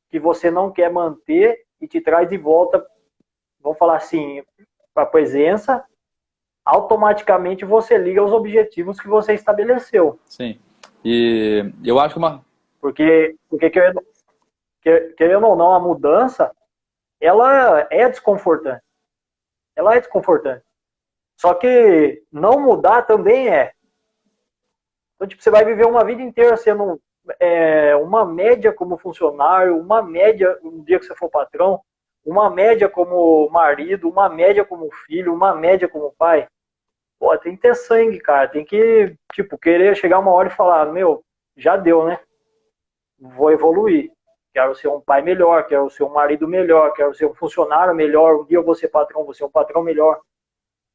que você não quer manter e te traz de volta, vamos falar assim, para a presença. Automaticamente você liga aos objetivos que você estabeleceu. Sim. E eu acho que Porque querendo ou não, a mudança, ela é desconfortante. Ela é desconfortante. Só que não mudar também é. Então, tipo, você vai viver uma vida inteira sendo uma média como funcionário, uma média no dia que você for patrão, uma média como marido, uma média como filho, uma média como pai. Pô, tem que ter sangue, cara. Tem que, tipo, querer chegar uma hora e falar, meu, já deu, né? Vou evoluir. Quero ser um pai melhor, quero ser um marido melhor, quero ser um funcionário melhor. Um dia eu vou ser patrão, vou ser um patrão melhor.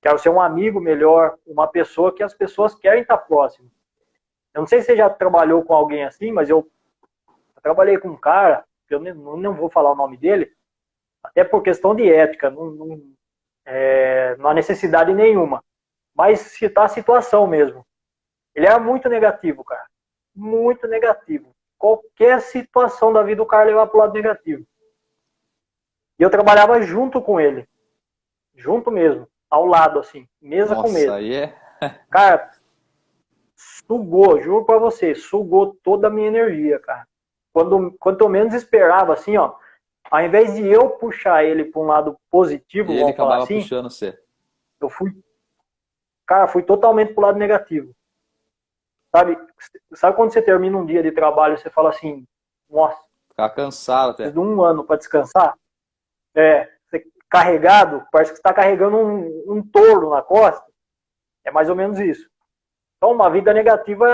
Quero ser um amigo melhor, uma pessoa que as pessoas querem estar próximo. Eu não sei se você já trabalhou com alguém assim, mas eu trabalhei com um cara, eu não vou falar o nome dele, até por questão de ética, não há necessidade nenhuma. Mas citar a situação mesmo. Ele era muito negativo, cara. Muito negativo. Qualquer situação da vida o cara levava pro lado negativo. E eu trabalhava junto com ele. Junto mesmo. Ao lado, assim. Mesa com mesa. Aí é... Cara, sugou, juro pra você, sugou toda a minha energia, cara. Quanto eu menos esperava, assim, ó, ao invés de eu puxar ele pra um lado positivo, ele vamos falar acabava assim, puxando você. eu fui totalmente pro lado negativo. Sabe quando você termina um dia de trabalho e você fala assim, nossa, Ficar cansado até. preciso de um ano para descansar? Você carregado, parece que você está carregando um touro na costa. É mais ou menos isso. Então, uma vida negativa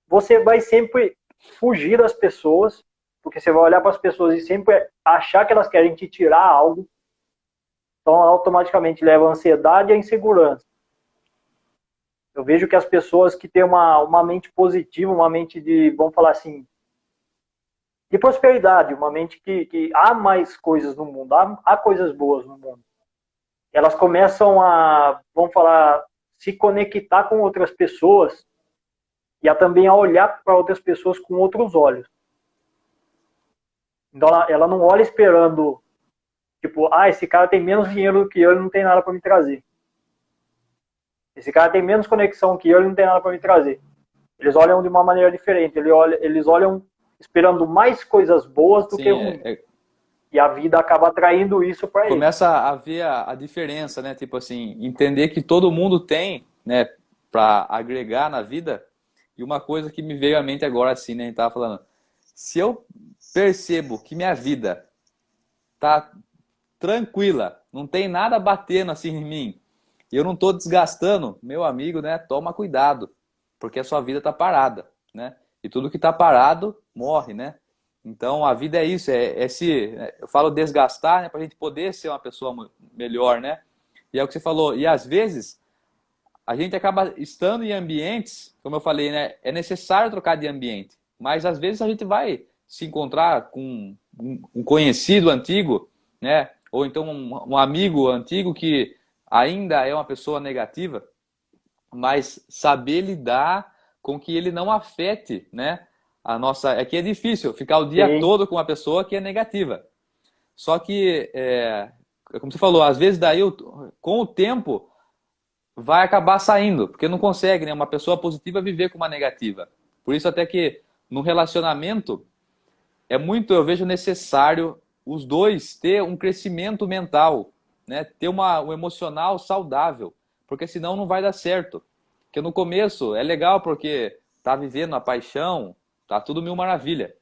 você vai sempre fugir das pessoas, porque você vai olhar para as pessoas e sempre achar que elas querem te tirar algo. Então, automaticamente leva a ansiedade e a insegurança. Eu vejo que as pessoas que têm uma mente positiva, uma mente de, vamos falar assim, de prosperidade, uma mente que há mais coisas no mundo, há coisas boas no mundo. Elas começam a, vamos falar, se conectar com outras pessoas e também a olhar para outras pessoas com outros olhos. Então ela não olha esperando, tipo, esse cara tem menos dinheiro do que eu e não tem nada para me trazer. Esse cara tem menos conexão que eu e não tem nada para me trazer. Eles olham de uma maneira diferente. Eles olham esperando mais coisas boas do que ruins. E a vida acaba atraindo isso para eles. Começa a ver a diferença, né? Tipo assim, entender que todo mundo tem, né, para agregar na vida. E uma coisa que me veio à mente agora, assim, né? A gente tava falando. Se eu percebo que minha vida tá tranquila, não tem nada batendo assim em mim, e eu não tô desgastando, meu amigo, né? Toma cuidado, porque a sua vida tá parada, né? E tudo que tá parado morre, né? Então a vida é isso, eu falo desgastar, né, para a gente poder ser uma pessoa melhor, né? E é o que você falou. E às vezes a gente acaba estando em ambientes, como eu falei, né? É necessário trocar de ambiente, mas às vezes a gente vai se encontrar com um conhecido antigo, né? Ou então um amigo antigo que ainda é uma pessoa negativa. mas saber lidar com que ele não afete, né, a nossa... É que é difícil ficar o dia Sim, todo com uma pessoa que é negativa. Só que, como você falou, às vezes daí, com o tempo, vai acabar saindo, porque não consegue, né, uma pessoa positiva viver com uma negativa. Por isso até que no relacionamento eu vejo necessário os dois ter um crescimento mental, né? Ter um emocional saudável, porque senão não vai dar certo. Porque no começo é legal porque tá vivendo a paixão, tá tudo mil maravilha.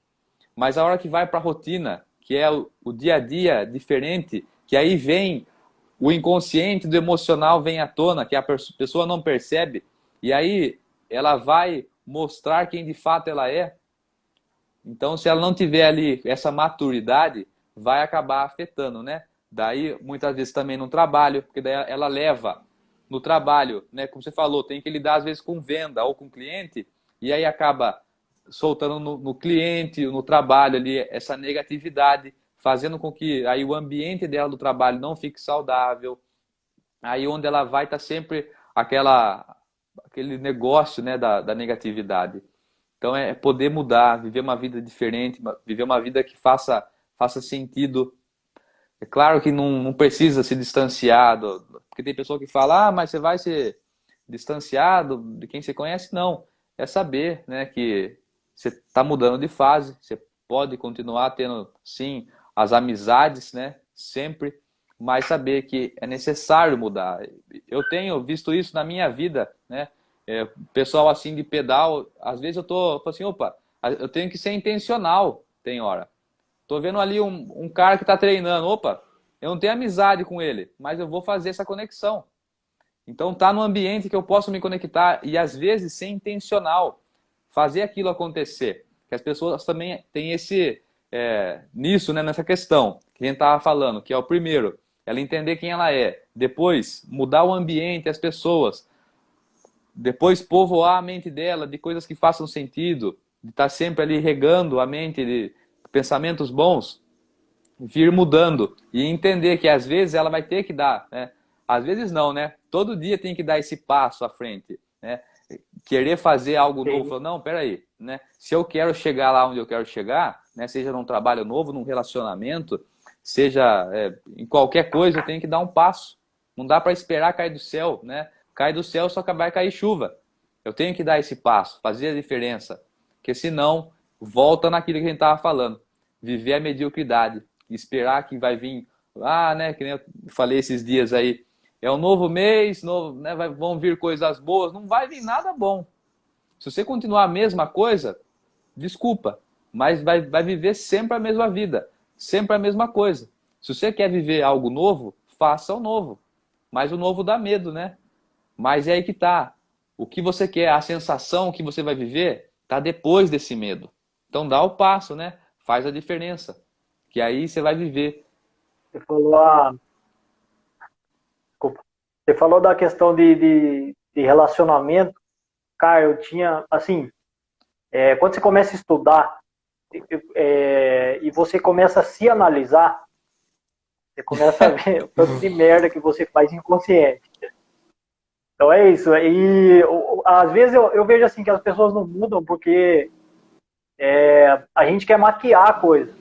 Mas a hora que vai para a rotina, que é o dia a dia diferente, que aí vem o inconsciente do emocional vem à tona, que a pessoa não percebe, e aí ela vai mostrar quem de fato ela é. Então, se ela não tiver ali essa maturidade, vai acabar afetando, né? Daí, muitas vezes também no trabalho, porque daí ela leva no trabalho, né? Como você falou, tem que lidar às vezes com venda ou com cliente, e aí acaba soltando no cliente, no trabalho ali, essa negatividade, fazendo com que aí o ambiente dela do trabalho não fique saudável, aí onde ela vai estar sempre aquele negócio, né, da negatividade. Então é poder mudar, viver uma vida diferente, viver uma vida que faça sentido. É claro que não precisa se distanciar, porque tem pessoa que fala, mas você vai se distanciado de quem você conhece. Não, é saber, né, que você está mudando de fase, você pode continuar tendo, sim, as amizades, né, sempre, mas saber que é necessário mudar. Eu tenho visto isso na minha vida, né, pessoal assim de pedal, às vezes falo assim, opa, eu tenho que ser intencional, tem hora. Tô vendo ali um cara que está treinando, opa, eu não tenho amizade com ele, mas eu vou fazer essa conexão. Então tá no ambiente que eu posso me conectar e às vezes ser intencional, fazer aquilo acontecer. Que as pessoas também têm nisso, né, nessa questão que a gente estava falando, que é o primeiro, ela entender quem ela é, depois mudar o ambiente, as pessoas, depois povoar a mente dela de coisas que façam sentido, de estar sempre ali regando a mente de pensamentos bons, vir mudando e entender que às vezes ela vai ter que dar, né? Às vezes não, né? Todo dia tem que dar esse passo à frente, né? Querer fazer algo novo, sim. falar, não, peraí, né? Se eu quero chegar lá onde eu quero chegar, né? Seja num trabalho novo, num relacionamento, seja em qualquer coisa, eu tenho que dar um passo. Não dá para esperar cair do céu, né? Cai do céu só vai cair chuva. Eu tenho que dar esse passo, fazer a diferença, porque senão volta naquilo que a gente estava falando, viver a mediocridade, esperar que vai vir, né? Que nem eu falei esses dias aí, é um novo mês, novo, né, vão vir coisas boas, não vai vir nada bom. Se você continuar a mesma coisa, desculpa, mas vai viver sempre a mesma vida, sempre a mesma coisa. Se você quer viver algo novo, faça o novo. Mas o novo dá medo, né? Mas é aí que tá. O que você quer, a sensação que você vai viver, tá depois desse medo. Então dá o passo, né? Faz a diferença. Que aí você vai viver. Você falou, desculpa. Você falou da questão de relacionamento. Cara, eu tinha, assim, quando você começa a estudar e você começa a se analisar, você começa a ver o tanto de merda que você faz inconsciente. Então é isso. E às vezes eu vejo assim que as pessoas não mudam porque a gente quer maquiar a coisa.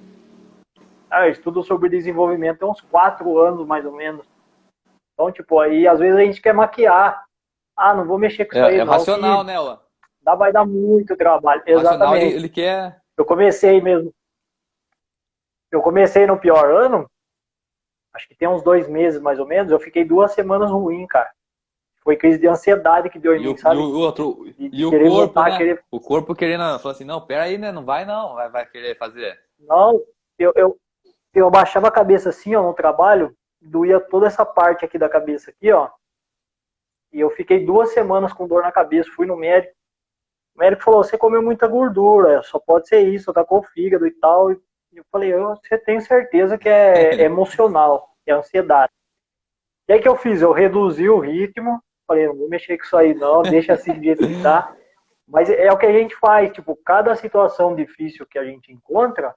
Eu estudo sobre desenvolvimento há uns 4 anos, mais ou menos. Então, tipo, aí às vezes a gente quer maquiar. Não vou mexer com isso aí É não, racional, que né, Ué? vai dar muito trabalho. O racional, ele, Exatamente. ele quer. Eu comecei mesmo. Eu comecei no pior ano, acho que tem uns 2 meses mais ou menos, eu fiquei 2 semanas ruim, cara. Foi crise de ansiedade que deu em E mim, o sabe? outro, De e o querer corpo, voltar, né? querer. O corpo querendo, falou assim, não, pera aí, né? Não vai não, vai querer fazer. Não, eu abaixava a cabeça assim, ó, no trabalho, doía toda essa parte aqui da cabeça aqui, ó. E eu fiquei 2 semanas com dor na cabeça, fui no médico. O médico falou, você comeu muita gordura, só pode ser isso, tá com o fígado e tal. E eu falei, você tem certeza que é emocional, é ansiedade. E aí que eu fiz? Eu reduzi o ritmo, falei, não vou mexer com isso aí não, deixa assim do jeito que tá. Mas é o que a gente faz, tipo, cada situação difícil que a gente encontra,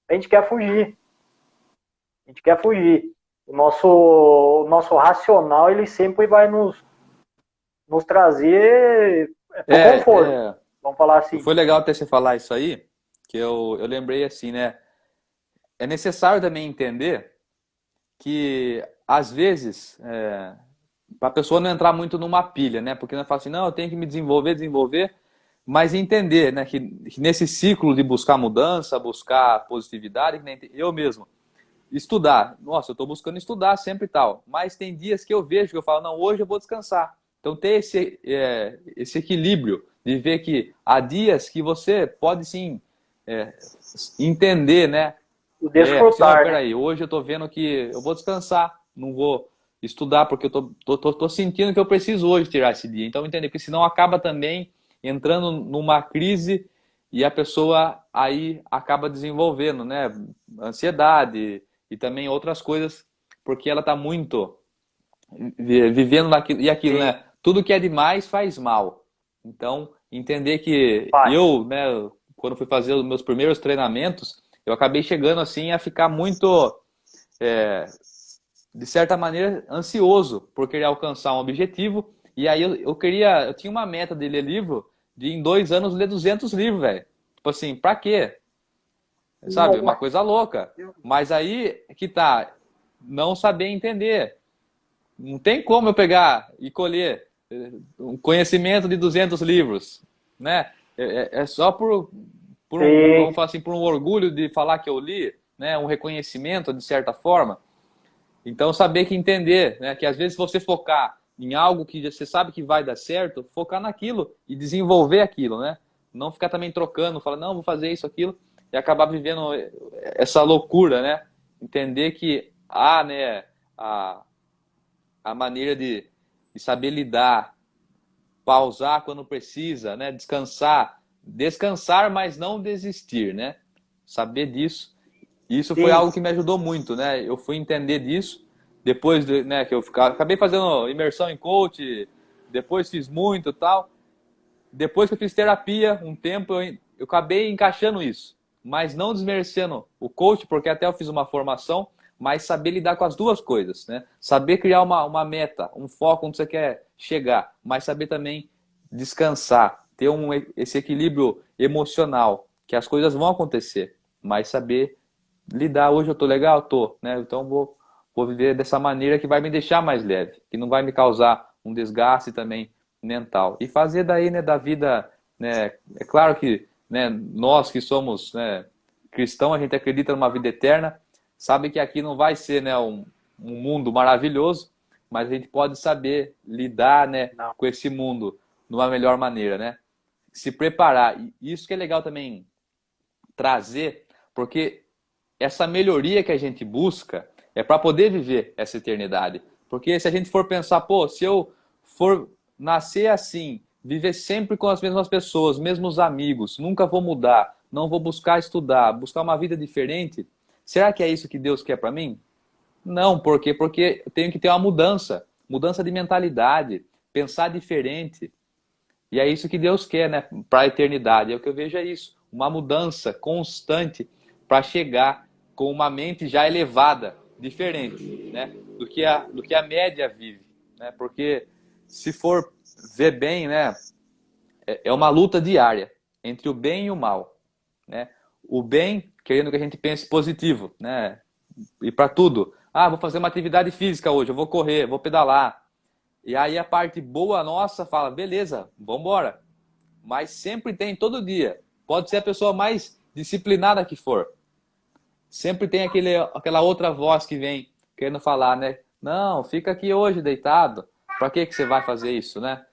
a gente quer fugir. A gente quer fugir. O nosso racional, ele sempre vai nos trazer pro conforto. Vamos falar assim. Foi legal até você falar isso aí, que eu lembrei assim, né? É necessário também entender que, às vezes, para a pessoa não entrar muito numa pilha, né? Porque não fala assim, não, eu tenho que me desenvolver, mas entender, né, que nesse ciclo de buscar mudança, buscar positividade, que nem eu mesmo, estudar. Nossa, eu estou buscando estudar sempre e tal, mas tem dias que eu vejo que eu falo, não, hoje eu vou descansar. Então, ter esse equilíbrio de ver que há dias que você pode, sim, entender, né? O Assim, não, desfrutar, né? peraí, hoje eu tô vendo que eu vou descansar, não vou estudar porque eu tô sentindo que eu preciso hoje tirar esse dia. Então, entender, porque senão acaba também entrando numa crise e a pessoa aí acaba desenvolvendo, né, ansiedade e também outras coisas, porque ela tá muito vivendo naquilo e aquilo, Sim, né? Tudo que é demais faz mal. Então, entender que faz. eu, né, quando fui fazer os meus primeiros treinamentos, eu acabei chegando assim a ficar muito, de certa maneira, ansioso por querer alcançar um objetivo. E aí eu tinha uma meta de ler livro, de em 2 anos ler 200 livros, velho. Tipo assim, pra quê? Sabe? Uma Nossa, coisa louca. Mas aí que tá, não saber entender. Não tem como eu pegar e colher um conhecimento de 200 livros, né? É só por sim. vamos falar assim, por um orgulho de falar que eu li, né? Um reconhecimento de certa forma. Então saber que entender, né? Que às vezes você focar em algo que você sabe que vai dar certo, focar naquilo e desenvolver aquilo, né? Não ficar também trocando, falar não, vou fazer isso, aquilo e acabar vivendo essa loucura, né? Entender que há, né? A maneira de saber lidar, pausar quando precisa, né? Descansar, mas não desistir, né? Saber disso. Isso foi Sim. algo que me ajudou muito, né? Eu fui entender disso depois, né, que eu acabei fazendo imersão em coach, depois fiz muito, tal. Depois que eu fiz terapia, um tempo eu acabei encaixando isso, mas não desmerecendo o coach, porque até eu fiz uma formação, mas saber lidar com as duas coisas, né? Saber criar uma meta, um foco onde você quer chegar, mas saber também descansar, ter esse equilíbrio emocional, que as coisas vão acontecer, mas saber lidar. Hoje eu tô legal? Tô, né? Então vou viver dessa maneira que vai me deixar mais leve, que não vai me causar um desgaste também mental. E fazer daí, né, da vida, né, é claro que, né, nós que somos, né, cristãos, a gente acredita numa vida eterna, sabe que aqui não vai ser, né, um mundo maravilhoso, mas a gente pode saber lidar, né, Não. com esse mundo de uma melhor maneira, né? Se preparar. E isso que é legal também trazer, porque essa melhoria que a gente busca é para poder viver essa eternidade. Porque se a gente for pensar, pô, se eu for nascer assim, viver sempre com as mesmas pessoas, mesmos amigos, nunca vou mudar, não vou buscar estudar, buscar uma vida diferente, será que é isso que Deus quer para mim? Não, por quê? Porque eu tenho que ter uma mudança de mentalidade, pensar diferente. E é isso que Deus quer, né, para a eternidade. É o que eu vejo é isso, uma mudança constante para chegar com uma mente já elevada, diferente, né, do que a média vive, né? Porque se for ver bem, né, é uma luta diária entre o bem e o mal, né? O bem querendo que a gente pense positivo, né? E para tudo. Ah, vou fazer uma atividade física hoje, eu vou correr, vou pedalar. E aí a parte boa nossa fala, beleza, vamos embora. Mas sempre tem, todo dia. Pode ser a pessoa mais disciplinada que for. Sempre tem aquela outra voz que vem querendo falar, né? Não, fica aqui hoje deitado. Para que você vai fazer isso, né?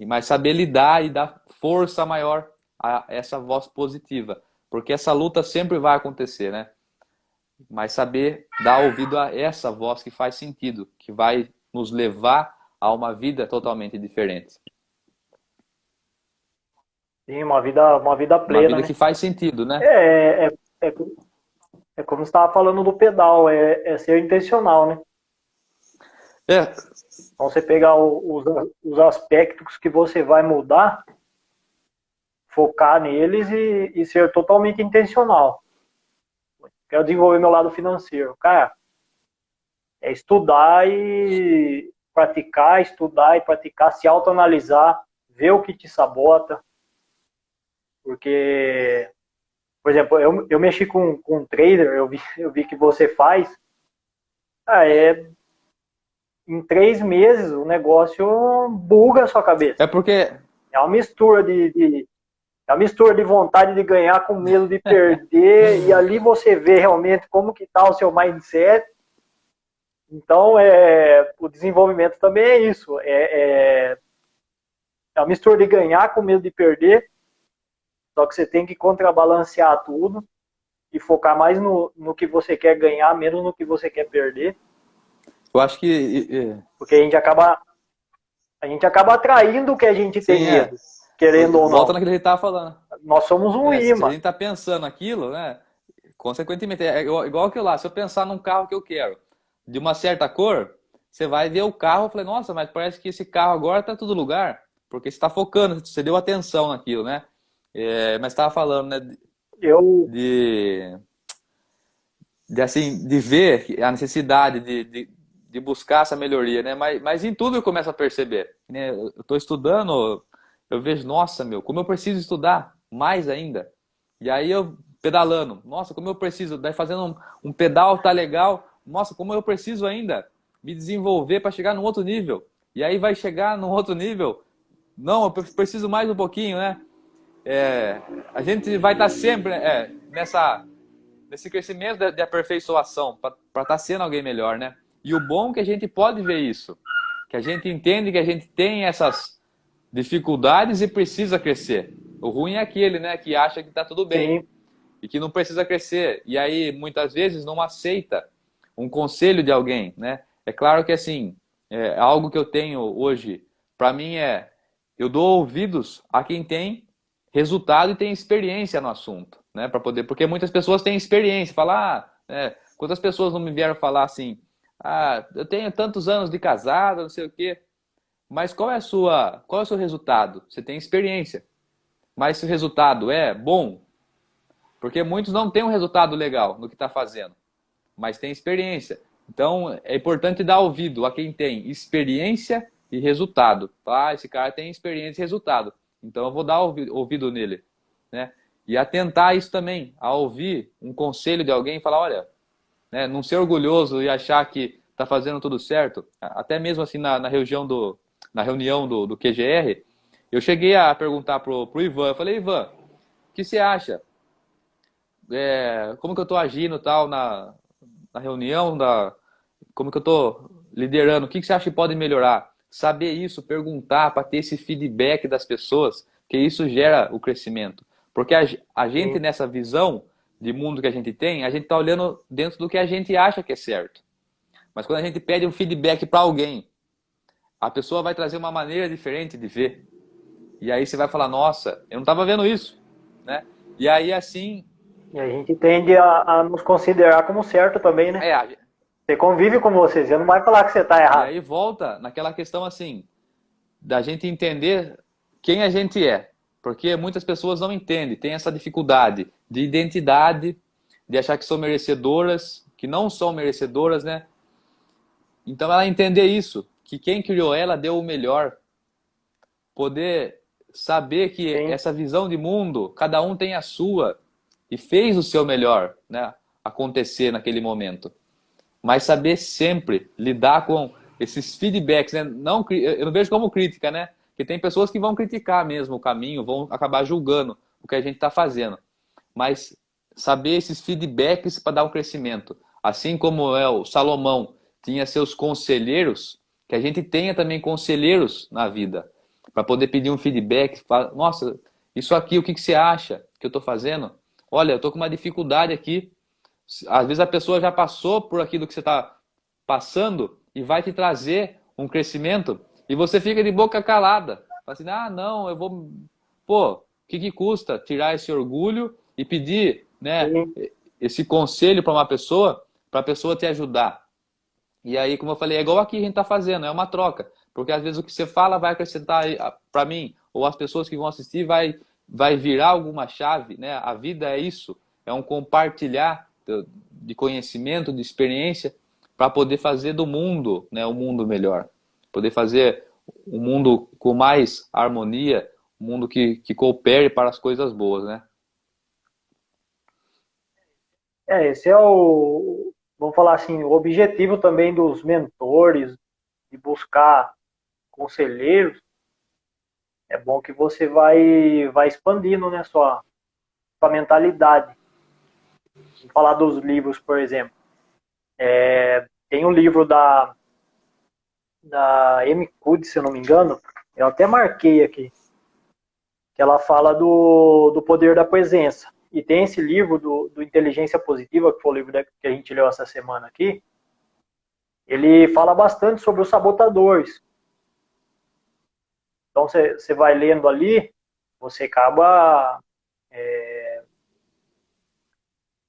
Mas saber lidar e dar força maior a essa voz positiva. Porque essa luta sempre vai acontecer, né? Mas saber dar ouvido a essa voz que faz sentido, que vai nos levar a uma vida totalmente diferente. Sim, uma vida Uma plena, vida né? que faz sentido, né? É, é, é, é como você estava falando do pedal, é ser intencional, né? É, Então você pegar os aspectos que você vai mudar, focar neles e ser totalmente intencional. Quero desenvolver meu lado financeiro. Cara, é estudar e praticar, estudar e praticar, se autoanalisar, ver o que te sabota. Porque, por exemplo, eu mexi com um trader, eu vi que você faz. Em 3 meses o negócio buga a sua cabeça. É porque É uma mistura é uma mistura de vontade de ganhar com medo de perder, e ali você vê realmente como que está o seu mindset. Então, o desenvolvimento também é isso. É uma mistura de ganhar com medo de perder, só que você tem que contrabalancear tudo e focar mais no que você quer ganhar, menos no que você quer perder. eu acho que Porque a gente acaba atraindo o que a gente tem sim, medo, querendo ou volta não. naquilo que ele estava falando. Nós somos um Se a imã. gente está pensando aquilo, né? Consequentemente, é igual que lá. Se eu pensar num carro que eu quero, de uma certa cor, você vai ver o carro e fala, nossa, mas parece que esse carro agora está em todo lugar. Porque você está focando, você deu atenção naquilo, né? Mas estava falando, né? Eu, De, assim, de ver a necessidade de buscar essa melhoria, né? Mas em tudo eu começo a perceber, né? Eu estou estudando, eu vejo, nossa, meu, como eu preciso estudar mais ainda. E aí eu pedalando, nossa, como eu preciso, daí fazendo um pedal tá legal, nossa, como eu preciso ainda me desenvolver para chegar num outro nível. E aí vai chegar num outro nível, não, eu preciso mais um pouquinho, né? A gente vai estar sempre nesse crescimento de aperfeiçoação para estar sendo alguém melhor, né? E o bom é que a gente pode ver isso, que a gente entende que a gente tem essas dificuldades e precisa crescer. O ruim é aquele, né, que acha que está tudo bem sim, e que não precisa crescer. E aí, muitas vezes, não aceita um conselho de alguém, né? É claro que, assim, algo que eu tenho hoje, para mim eu dou ouvidos a quem tem resultado e tem experiência no assunto, né? Para poder, porque muitas pessoas têm experiência, falar, quantas pessoas não me vieram falar assim, eu tenho tantos anos de casado, não sei o quê, mas qual é o seu resultado? Você tem experiência, mas se o resultado é bom, porque muitos não têm um resultado legal no que está fazendo, mas têm experiência. Então é importante dar ouvido a quem tem experiência e resultado. Esse cara tem experiência e resultado, então eu vou dar ouvido nele, né? E atentar isso também, a ouvir um conselho de alguém e falar, olha, né, não ser orgulhoso e achar que está fazendo tudo certo. Até mesmo assim na reunião do QGR, eu cheguei a perguntar pro Ivan, eu falei, Ivan, o que você acha? Como que eu estou agindo tal na reunião, como que eu estou liderando? O que você acha que pode melhorar? Saber isso, perguntar para ter esse feedback das pessoas, que isso gera o crescimento. Porque a gente, sim. nessa visão de mundo que a gente tem, a gente está olhando dentro do que a gente acha que é certo. Mas quando a gente pede um feedback para alguém, a pessoa vai trazer uma maneira diferente de ver. E aí você vai falar, nossa, eu não estava vendo isso, né? E aí assim, E a gente tende a nos considerar como certo também, né? é, Você convive com você, você não vai falar que você está e errado. aí volta naquela questão assim, da gente entender quem a gente é. Porque muitas pessoas não entendem, têm essa dificuldade de identidade, de achar que são merecedoras, que não são merecedoras, né? Então ela entender isso, que quem criou ela deu o melhor. Poder saber que Sim, essa visão de mundo, cada um tem a sua e fez o seu melhor, né, acontecer naquele momento. Mas saber sempre lidar com esses feedbacks, né? Não, eu não vejo como crítica, né? Porque tem pessoas que vão criticar mesmo o caminho, vão acabar julgando o que a gente está fazendo. Mas saber esses feedbacks para dar um crescimento. Assim como o Salomão tinha seus conselheiros, que a gente tenha também conselheiros na vida, para poder pedir um feedback. Falar, nossa, isso aqui, o que você acha que eu estou fazendo? Olha, eu estou com uma dificuldade aqui. Às vezes a pessoa já passou por aquilo que você está passando e vai te trazer um crescimento e você fica de boca calada. Fala assim, não, eu vou... Pô, o que custa tirar esse orgulho e pedir, né, sim, esse conselho para uma pessoa, para a pessoa te ajudar? E aí, como eu falei, é igual aqui a gente está fazendo, é uma troca. Porque às vezes o que você fala vai acrescentar para mim, ou as pessoas que vão assistir vai virar alguma chave, né? A vida é isso, é um compartilhar de conhecimento, de experiência, para poder fazer do mundo, né, um mundo melhor. Poder fazer um mundo com mais harmonia, um mundo que coopere para as coisas boas, né? Esse é o, vamos falar assim, o objetivo também dos mentores, de buscar conselheiros. É bom que você vai expandindo, né, sua mentalidade. Vamos falar dos livros, por exemplo. Tem um livro da Amy Cuddy, se eu não me engano, eu até marquei aqui, que ela fala do poder da presença. E tem esse livro do Inteligência Positiva, que foi o livro que a gente leu essa semana aqui. Ele fala bastante sobre os sabotadores. Então você vai lendo ali, você acaba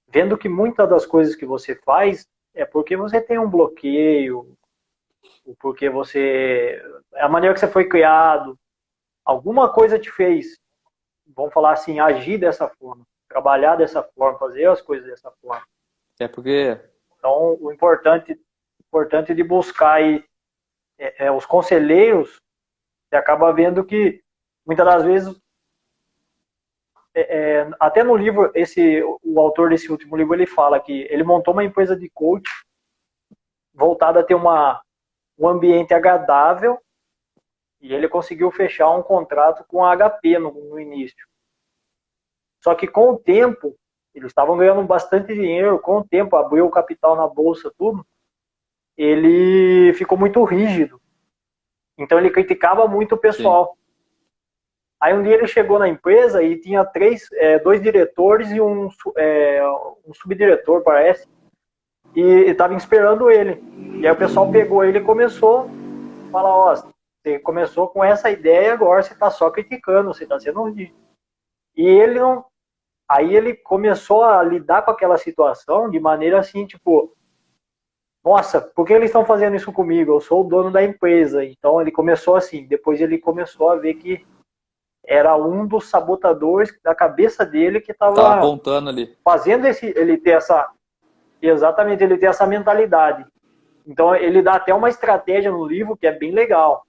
vendo que muitas das coisas que você faz é porque você tem um bloqueio, ou porque você. É a maneira que você foi criado, alguma coisa te fez, vamos falar assim, agir dessa forma, trabalhar dessa forma, fazer as coisas dessa forma. É porque Então, o importante de buscar aí, os conselheiros, você acaba vendo que muitas das vezes, até no livro, o autor desse último livro, ele fala que ele montou uma empresa de coach voltada a ter um ambiente agradável, e ele conseguiu fechar um contrato com a HP no início. Só que com o tempo, eles estavam ganhando bastante dinheiro, com o tempo, abriu o capital na bolsa, tudo, ele ficou muito rígido. Então ele criticava muito o pessoal. Sim. Aí um dia ele chegou na empresa e tinha dois diretores e um subdiretor, parece, e estava esperando ele. E aí o pessoal pegou ele e começou a falar, ó, você começou com essa ideia, agora você está só criticando, você está sendo rígido. E ele não... Aí ele começou a lidar com aquela situação de maneira assim, tipo, nossa, por que eles estão fazendo isso comigo? Eu sou o dono da empresa. Então ele começou assim, depois ele começou a ver que era um dos sabotadores da cabeça dele que estava apontando ali, fazendo ele ter essa mentalidade. Então ele dá até uma estratégia no livro que é bem legal.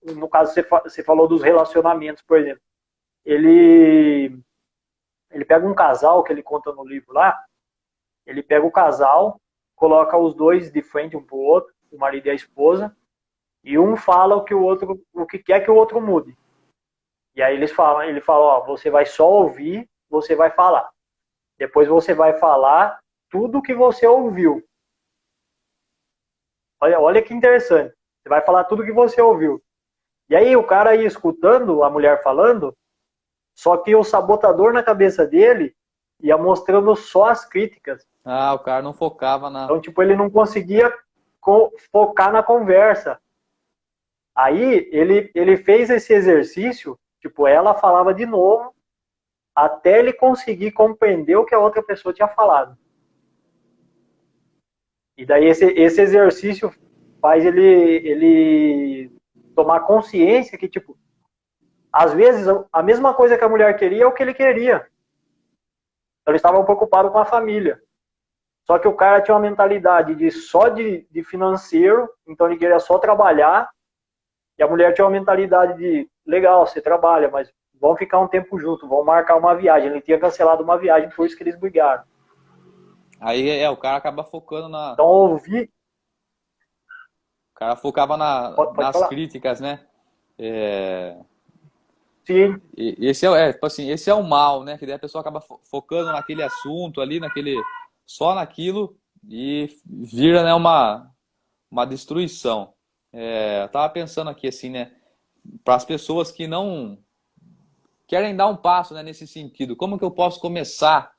No caso, você falou dos relacionamentos, por exemplo. Ele pega um casal que ele conta no livro lá, ele pega o casal, coloca os dois de frente um pro outro, o marido e a esposa, e um fala o que quer que o outro mude. E aí ele fala, ó, você vai só ouvir, você vai falar. Depois você vai falar tudo o que você ouviu. Olha que interessante. Você vai falar tudo o que você ouviu. E aí o cara ia escutando a mulher falando, só que o sabotador na cabeça dele ia mostrando só as críticas. Ah, o cara não focava na... Então, tipo, ele não conseguia focar na conversa. Aí ele fez esse exercício, tipo, ela falava de novo, até ele conseguir compreender o que a outra pessoa tinha falado. E daí esse exercício faz ele tomar consciência que, tipo, às vezes a mesma coisa que a mulher queria é o que ele queria. Então, eles estavam preocupados com a família. Só que o cara tinha uma mentalidade de financeiro, então ele queria só trabalhar, e a mulher tinha uma mentalidade de, legal, você trabalha, mas vamos ficar um tempo junto, vamos marcar uma viagem. Ele tinha cancelado uma viagem, por isso que eles brigaram. Aí o cara acaba focando na... Então ouvi... O cara focava nas falar. críticas, né? Sim. Tipo assim, esse é o mal, né? Que daí a pessoa acaba focando naquele assunto ali, só naquilo, e vira, né, uma destruição. Eu tava pensando aqui assim, né? Para as pessoas que não querem dar um passo, né, nesse sentido, como que eu posso começar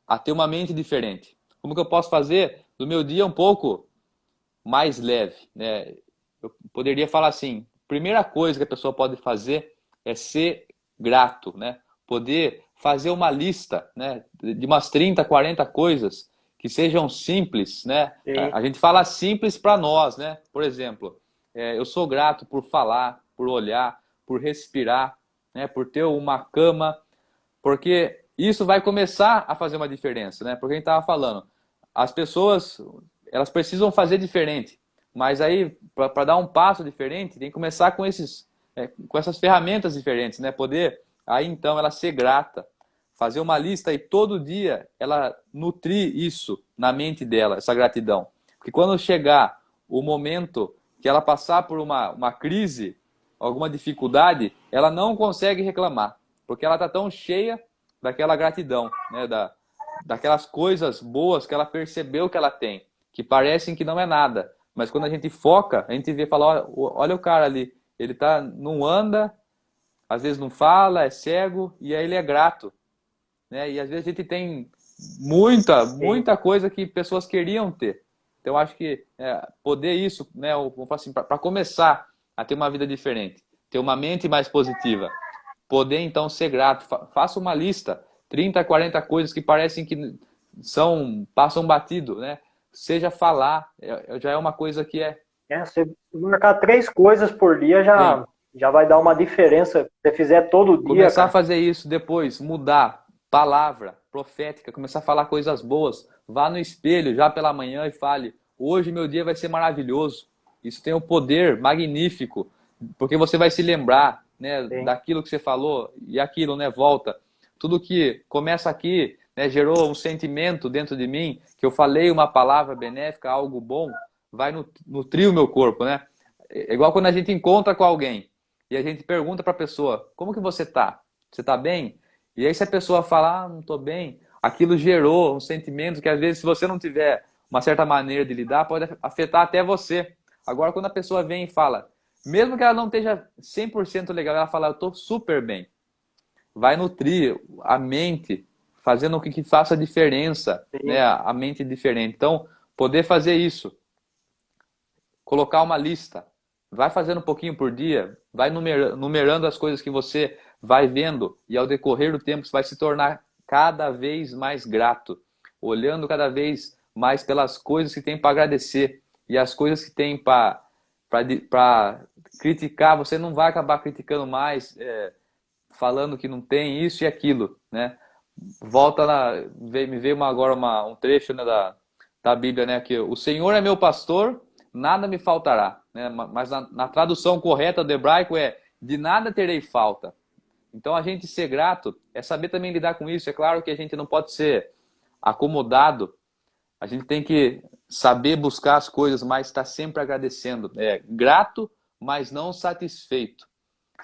a ter uma mente diferente? Como que eu posso fazer do meu dia um pouco mais leve, né? Eu poderia falar assim, primeira coisa que a pessoa pode fazer é ser grato, né? Poder fazer uma lista, né, de umas 30, 40 coisas que sejam simples, né? Sim. A gente fala simples para nós, né? Por exemplo, eu sou grato por falar, por olhar, por respirar, né? Por ter uma cama, porque isso vai começar a fazer uma diferença, né? Porque a gente estava falando, as pessoas, elas precisam fazer diferente, Mas aí, para dar um passo diferente, tem que começar com com essas ferramentas diferentes, né? Poder, aí então, ela ser grata, fazer uma lista e todo dia ela nutrir isso na mente dela, essa gratidão. Porque quando chegar o momento que ela passar por uma crise, alguma dificuldade, ela não consegue reclamar, porque ela está tão cheia daquela gratidão, né? Daquelas coisas boas que ela percebeu que ela tem, que parecem que não é nada. Mas quando a gente foca, a gente vê, fala, olha o cara ali, ele não anda, às vezes não fala, é cego, e aí ele é grato, né? E às vezes a gente tem Sim. muita coisa que pessoas queriam ter. Então acho que poder isso, né? Vamos falar assim, para começar a ter uma vida diferente, ter uma mente mais positiva, poder então ser grato, faça uma lista, 30, 40 coisas que parecem que passam batido, né? Seja falar, já é uma coisa que Você marcar 3 coisas por dia sim. já vai dar uma diferença. Se você fizer todo dia, Começar a cara. fazer isso depois, mudar, palavra profética, começar a falar coisas boas. Vá no espelho já pela manhã e fale: hoje meu dia vai ser maravilhoso. Isso tem um poder magnífico, porque você vai se lembrar, né, Sim. daquilo que você falou e aquilo, né, volta. Tudo que começa aqui, né, gerou um sentimento dentro de mim, que eu falei uma palavra benéfica, algo bom, vai nutrir o meu corpo, né? É igual quando a gente encontra com alguém e a gente pergunta para a pessoa: como que você tá? Você tá bem? E aí se a pessoa falar: não tô bem, aquilo gerou um sentimento que às vezes se você não tiver uma certa maneira de lidar, pode afetar até você. Agora quando a pessoa vem e fala, mesmo que ela não esteja 100% legal, ela fala: eu tô super bem. Vai nutrir a mente, fazendo com que faça diferença, né? Sim. A mente diferente. Então, poder fazer isso, colocar uma lista. Vai fazendo um pouquinho por dia, vai numerando as coisas que você vai vendo e ao decorrer do tempo você vai se tornar cada vez mais grato, olhando cada vez mais pelas coisas que tem para agradecer e as coisas que tem para criticar, você não vai acabar criticando mais, falando que não tem isso e aquilo, né? Volta lá, me veio agora um trecho, né, da Bíblia, né, que o Senhor é meu pastor, nada me faltará, né? Mas na tradução correta do hebraico é: de nada terei falta. Então a gente ser grato é saber também lidar com isso. É claro que a gente não pode ser acomodado, a gente tem que saber buscar as coisas, mas estar sempre agradecendo. É grato, mas não satisfeito.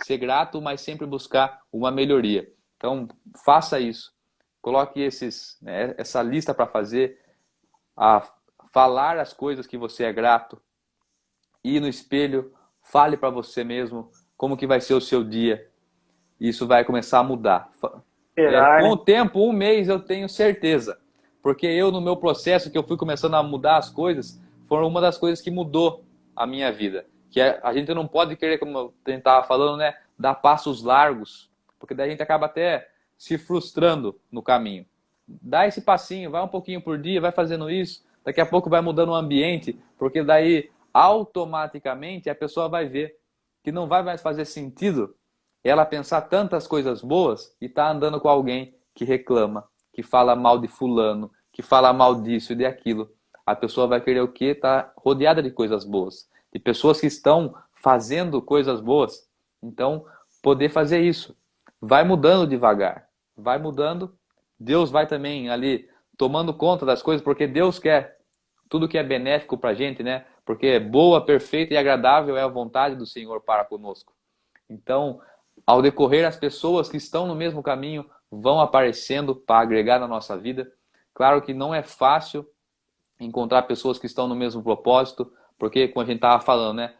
Ser grato, mas sempre buscar uma melhoria. Então faça isso. Coloque essa lista para fazer, a falar as coisas que você é grato, ir no espelho, fale para você mesmo como que vai ser o seu dia. Isso vai começar a mudar. Esperar, Com né? o tempo, um mês eu tenho certeza. Porque eu, no meu processo que eu fui começando a mudar as coisas, foram uma das coisas que mudou a minha vida. Que a gente não pode querer, como a gente estava falando, né, dar passos largos, porque daí a gente acaba até se frustrando no caminho. Dá esse passinho, vai um pouquinho por dia, vai fazendo isso, daqui a pouco vai mudando o ambiente, porque daí automaticamente a pessoa vai ver que não vai mais fazer sentido ela pensar tantas coisas boas e tá andando com alguém que reclama, que fala mal de fulano, que fala mal disso e de aquilo. A pessoa vai querer o quê? Tá rodeada de coisas boas, de pessoas que estão fazendo coisas boas. Então, poder fazer isso. Vai mudando devagar, vai mudando. Deus vai também ali tomando conta das coisas, porque Deus quer tudo que é benéfico para a gente, né? Porque boa, perfeita e agradável é a vontade do Senhor para conosco. Então, ao decorrer, as pessoas que estão no mesmo caminho vão aparecendo para agregar na nossa vida. Claro que não é fácil encontrar pessoas que estão no mesmo propósito, porque, como a gente estava falando, né?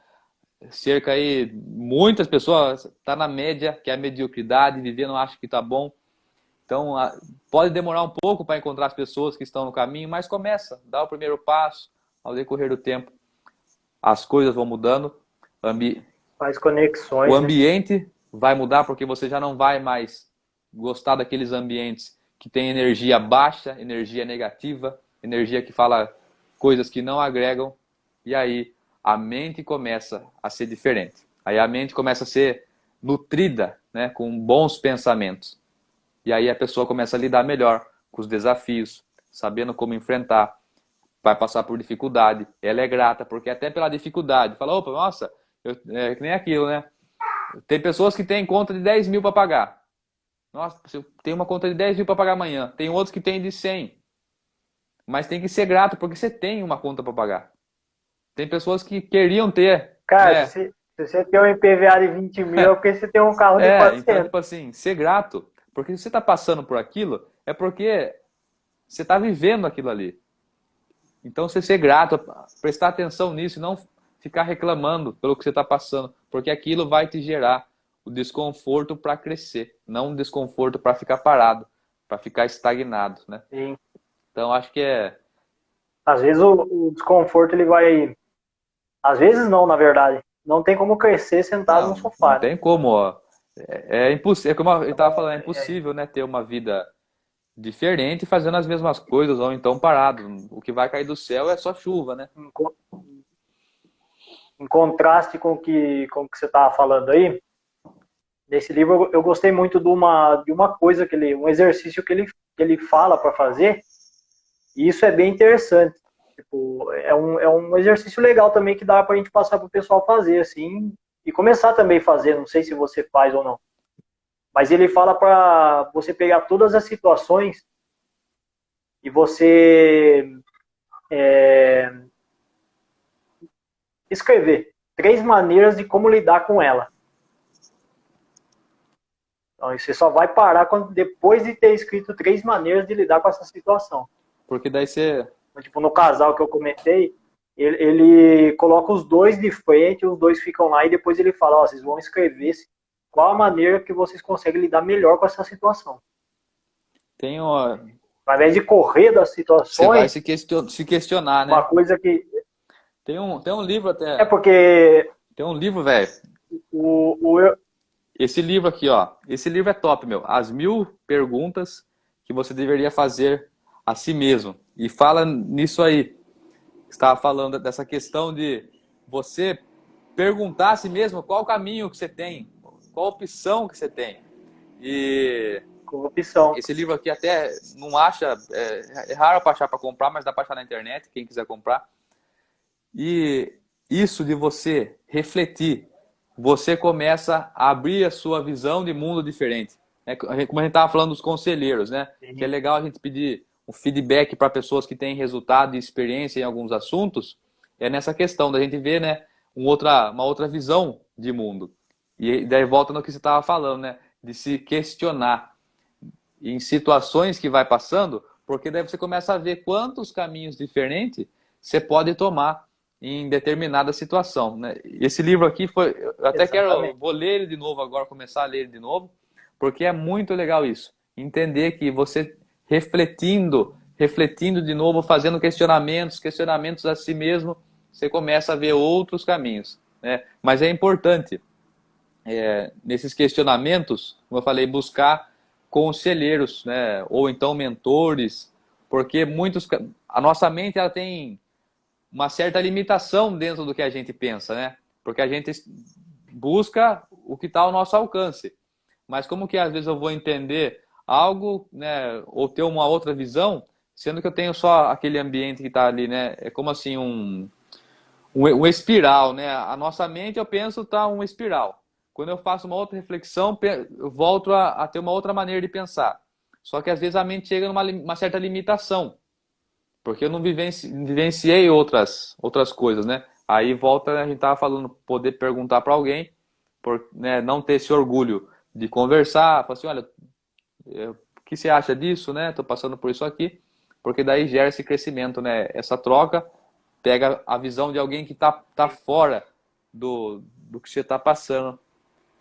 Cerca aí, muitas pessoas tá na média, que é a mediocridade, vivendo acha que tá bom. Então, pode demorar um pouco para encontrar as pessoas que estão no caminho, mas começa, dá o primeiro passo. Ao decorrer do tempo, as coisas vão mudando, Faz o conexões, né? ambiente vai mudar porque você já não vai mais gostar daqueles ambientes que tem energia baixa, energia negativa, energia que fala coisas que não agregam. E aí a mente começa a ser diferente. Aí a mente começa a ser nutrida, né, com bons pensamentos. E aí a pessoa começa a lidar melhor com os desafios, sabendo como enfrentar. vai passar por dificuldade. Ela é grata, porque até pela dificuldade, fala, opa, nossa, é que nem aquilo, né? Tem pessoas que têm conta de 10 mil para pagar. Nossa, eu tenho uma conta de 10 mil para pagar amanhã. Tem outros que têm de 100. Mas tem que ser grato, porque você tem uma conta para pagar. Tem pessoas que queriam ter, Cara, né? se você tem um IPVA de 20 mil, é porque você tem um carro de Então, 400. tipo assim, ser grato. Porque se você está passando por aquilo, é porque você está vivendo aquilo ali. Então, você ser grato, prestar atenção nisso e não ficar reclamando pelo que você está passando, porque aquilo vai te gerar o desconforto para crescer, não o desconforto para ficar parado, para ficar estagnado, né? Sim. Então, acho que é... Às vezes o desconforto ele vai. Às vezes não, na verdade. Não tem como crescer sentado no Não sofá, né? tem como, ó. É impossível, é como eu estava falando, é É, impossível, né, ter uma vida diferente fazendo as mesmas coisas ou então parado. O que vai cair do céu é só chuva, né? em, em contraste com o que você estava falando aí, nesse livro eu gostei muito de uma coisa um exercício que ele fala para fazer, e isso é bem interessante. Tipo, é um exercício legal também que dá para a gente passar para o pessoal fazer, assim, e começar também a fazer, não sei se você faz ou não. Mas ele fala para você pegar todas as situações e você escrever 3 maneiras de como lidar com ela. Então, você só vai parar depois de ter escrito 3 maneiras de lidar com essa situação. Porque daí você... Então, tipo, no casal que eu comentei, ele coloca os dois de frente, os dois ficam lá e depois ele fala, ó, vocês vão escrever qual a maneira que vocês conseguem lidar melhor com essa situação. tem uma... Ao invés de correr das Você vai situações, se questionar, uma né? coisa que... Tem um livro É até... porque Tem um livro, velho. o Esse livro aqui, ó. Esse livro é top, meu. As 1000 perguntas que você deveria fazer a si mesmo. E fala nisso aí. Estava falando dessa questão de você perguntar a si mesmo qual caminho que você tem, qual opção que você tem. E corrupção. esse livro aqui até não acha, é raro para achar para comprar, mas dá para achar na internet, quem quiser comprar. E isso de você refletir, você começa a abrir a sua visão de mundo diferente. Como a gente estava falando dos conselheiros, né? Que é Sim. legal a gente pedir um feedback para pessoas que têm resultado e experiência em alguns assuntos. É nessa questão da gente ver, né, uma outra visão de mundo. E daí volta no que você estava falando, né? De se questionar em situações que vai passando, porque daí você começa a ver quantos caminhos diferentes você pode tomar em determinada situação, né? Esse livro aqui foi, eu até quero, Exatamente. vou ler ele de novo agora, começar a ler ele de novo, porque é muito legal isso, entender que você refletindo de novo, fazendo questionamentos a si mesmo, você começa a ver outros caminhos, né? Mas é importante, nesses questionamentos, como eu falei, buscar conselheiros, né? Ou então mentores, porque a nossa mente ela tem uma certa limitação dentro do que a gente pensa, né? Porque a gente busca o que está ao nosso alcance. Mas como que às vezes eu vou entender algo, né? Ou ter uma outra visão, sendo que eu tenho só aquele ambiente que está ali, né? É como assim um espiral, né? A nossa mente, eu penso, está um espiral. Quando eu faço uma outra reflexão, eu volto a ter uma outra maneira de pensar. Só que às vezes a mente chega numa certa limitação. Porque eu não vivenciei outras coisas, né? Aí volta, né, a gente tava falando, poder perguntar para alguém, né, não ter esse orgulho de conversar, falar assim, olha, o que você acha disso, né? Tô passando por isso aqui, porque daí gera esse crescimento, né? Essa troca pega a visão de alguém que tá fora do que você tá passando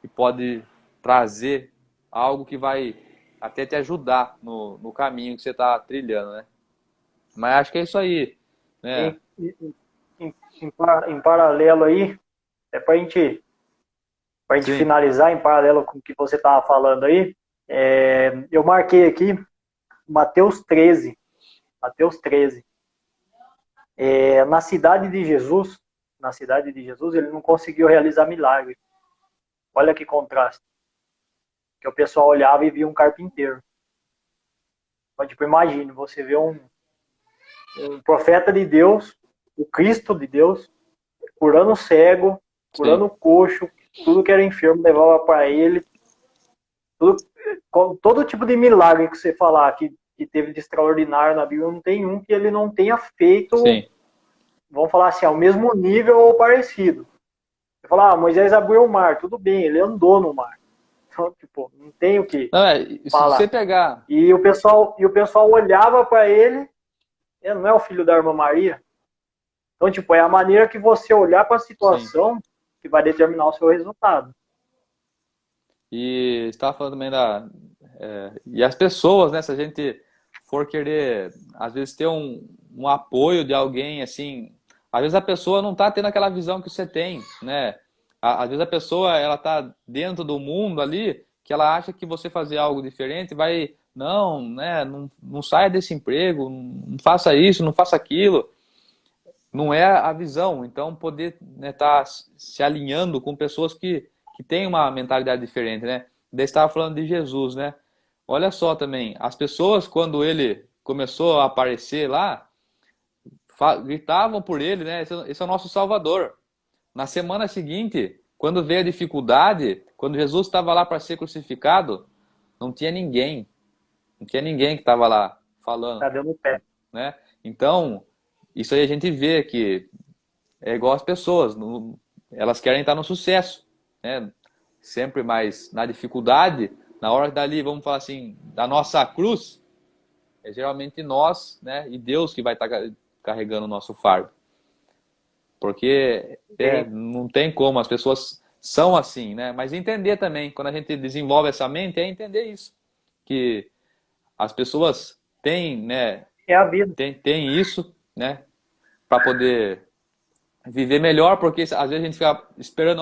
e pode trazer algo que vai até te ajudar no caminho que você tá trilhando, né? Mas acho que é isso aí, né? Em, em paralelo aí, é para gente Sim. finalizar, em paralelo com o que você estava falando aí, eu marquei aqui Mateus 13. Mateus 13. Na cidade de Jesus, ele não conseguiu realizar milagre. Olha que contraste. Que o pessoal olhava e via um carpinteiro. Então, tipo, imagine, você vê um profeta de Deus, o Cristo de Deus, curando cego, Sim, curando coxo, tudo que era enfermo levava para ele. Tudo, todo tipo de milagre que você falar que teve de extraordinário na Bíblia, não tem um que ele não tenha feito, sim. vamos falar assim, ao mesmo nível ou parecido. Você fala, Moisés abriu o mar, tudo bem, ele andou no mar. Então, tipo, não tem o que Não, se você falar. pegar. E o pessoal olhava para ele, não é o filho da irmã Maria? Então, tipo, é a maneira que você olhar para a Sim. situação que vai determinar o seu resultado. E estava falando também e as pessoas, né? Se a gente for querer, às vezes, ter um apoio de alguém, assim, às vezes a pessoa não está tendo aquela visão que você tem, né? Às vezes a pessoa, ela tá dentro do mundo ali, que ela acha que você fazer algo diferente vai, não, né? Não saia desse emprego, não faça isso, não faça aquilo. Não é a visão. Então, poder, né, tá se alinhando com pessoas que têm uma mentalidade diferente, né? Daí você estava falando de Jesus, né? Olha só também, as pessoas, quando ele começou a aparecer lá, gritavam por ele, né? Esse é o nosso Salvador. Na semana seguinte, quando veio a dificuldade, quando Jesus estava lá para ser crucificado, não tinha ninguém. Não tinha ninguém que estava lá falando, Tá dando pé. né? Então, isso aí a gente vê que é igual as pessoas, elas querem estar no sucesso, né? Sempre mais na dificuldade, na hora dali, vamos falar assim, da nossa cruz, é geralmente nós, né, e Deus que vai estar carregando o nosso fardo. Porque Sim. não tem como, as pessoas são assim, né? Mas entender também, quando a gente desenvolve essa mente, é entender isso, que as pessoas têm, né, É a vida. tem isso, né, para poder viver melhor, porque às vezes a gente fica esperando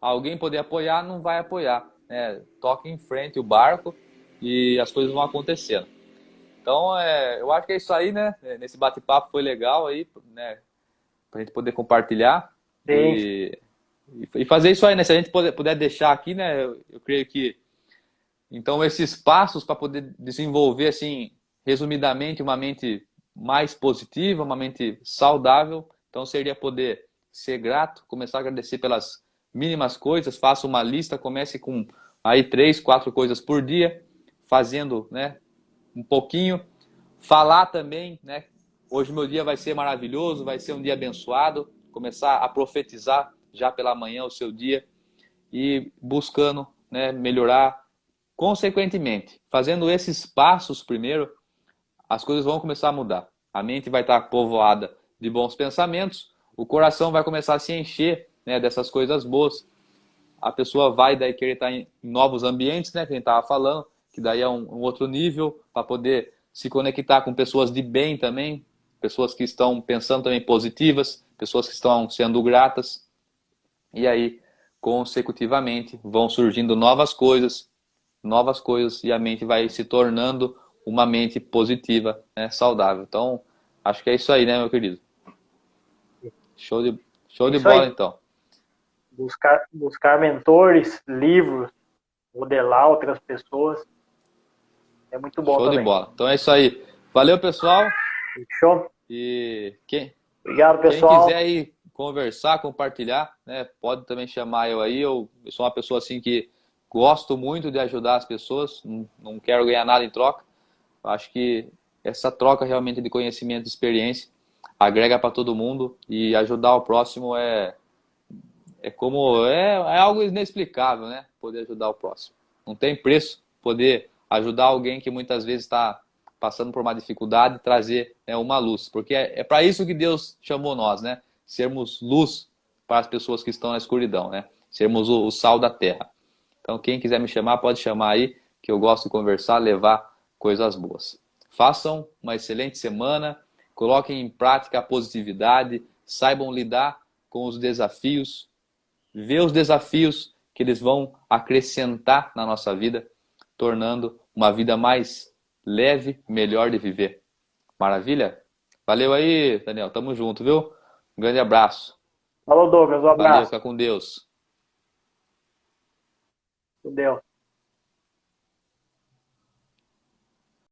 alguém poder apoiar, não vai apoiar, né? Toca em frente o barco e as coisas vão acontecendo. Então, eu acho que é isso aí, né? Nesse bate-papo foi legal aí, né? Pra gente poder compartilhar Sim. e fazer isso aí, né? Se a gente puder deixar aqui, né? Eu creio que então esses passos para poder desenvolver assim, resumidamente, uma mente mais positiva, uma mente saudável, então seria poder ser grato, começar a agradecer pelas mínimas coisas, faça uma lista, comece com aí 3, 4 coisas por dia, fazendo, né, um pouquinho, falar também, né, hoje meu dia vai ser maravilhoso, vai ser um dia abençoado, começar a profetizar já pela manhã o seu dia e buscando, né, melhorar. Consequentemente, fazendo esses passos primeiro, as coisas vão começar a mudar. A mente vai estar povoada de bons pensamentos, o coração vai começar a se encher, né, dessas coisas boas. A pessoa vai daí querer estar em novos ambientes, né, que a gente estava falando, que daí é um outro nível para poder se conectar com pessoas de bem também, pessoas que estão pensando também positivas, pessoas que estão sendo gratas. E aí, consecutivamente, vão surgindo novas coisas e a mente vai se tornando uma mente positiva, né, saudável. Então, acho que é isso aí, né, meu querido? Show de, show É de isso bola, aí. então. Buscar mentores, livros, modelar outras pessoas. É muito bom Show de também. bola. Então é isso aí. Valeu, pessoal. Show? E Obrigado, quem quiser pessoal. aí conversar, compartilhar, né, pode também chamar eu aí. Eu sou uma pessoa assim que gosto muito de ajudar as pessoas, não quero ganhar nada em troca. Acho que essa troca realmente de conhecimento e experiência agrega para todo mundo e ajudar o próximo é algo inexplicável, né? Poder ajudar o próximo. Não tem preço poder ajudar alguém que muitas vezes está passando por uma dificuldade e trazer, né, uma luz. Porque é para isso que Deus chamou nós, né? Sermos luz para as pessoas que estão na escuridão, né? Sermos o sal da terra. Então, quem quiser me chamar, pode chamar aí, que eu gosto de conversar, levar coisas boas. Façam uma excelente semana, coloquem em prática a positividade, saibam lidar com os desafios, ver os desafios que eles vão acrescentar na nossa vida, tornando uma vida mais leve, melhor de viver. Maravilha? Valeu aí, Daniel. Tamo junto, viu? Um grande abraço. Falou, Douglas. Um Valeu, abraço. fica com Deus. Deus.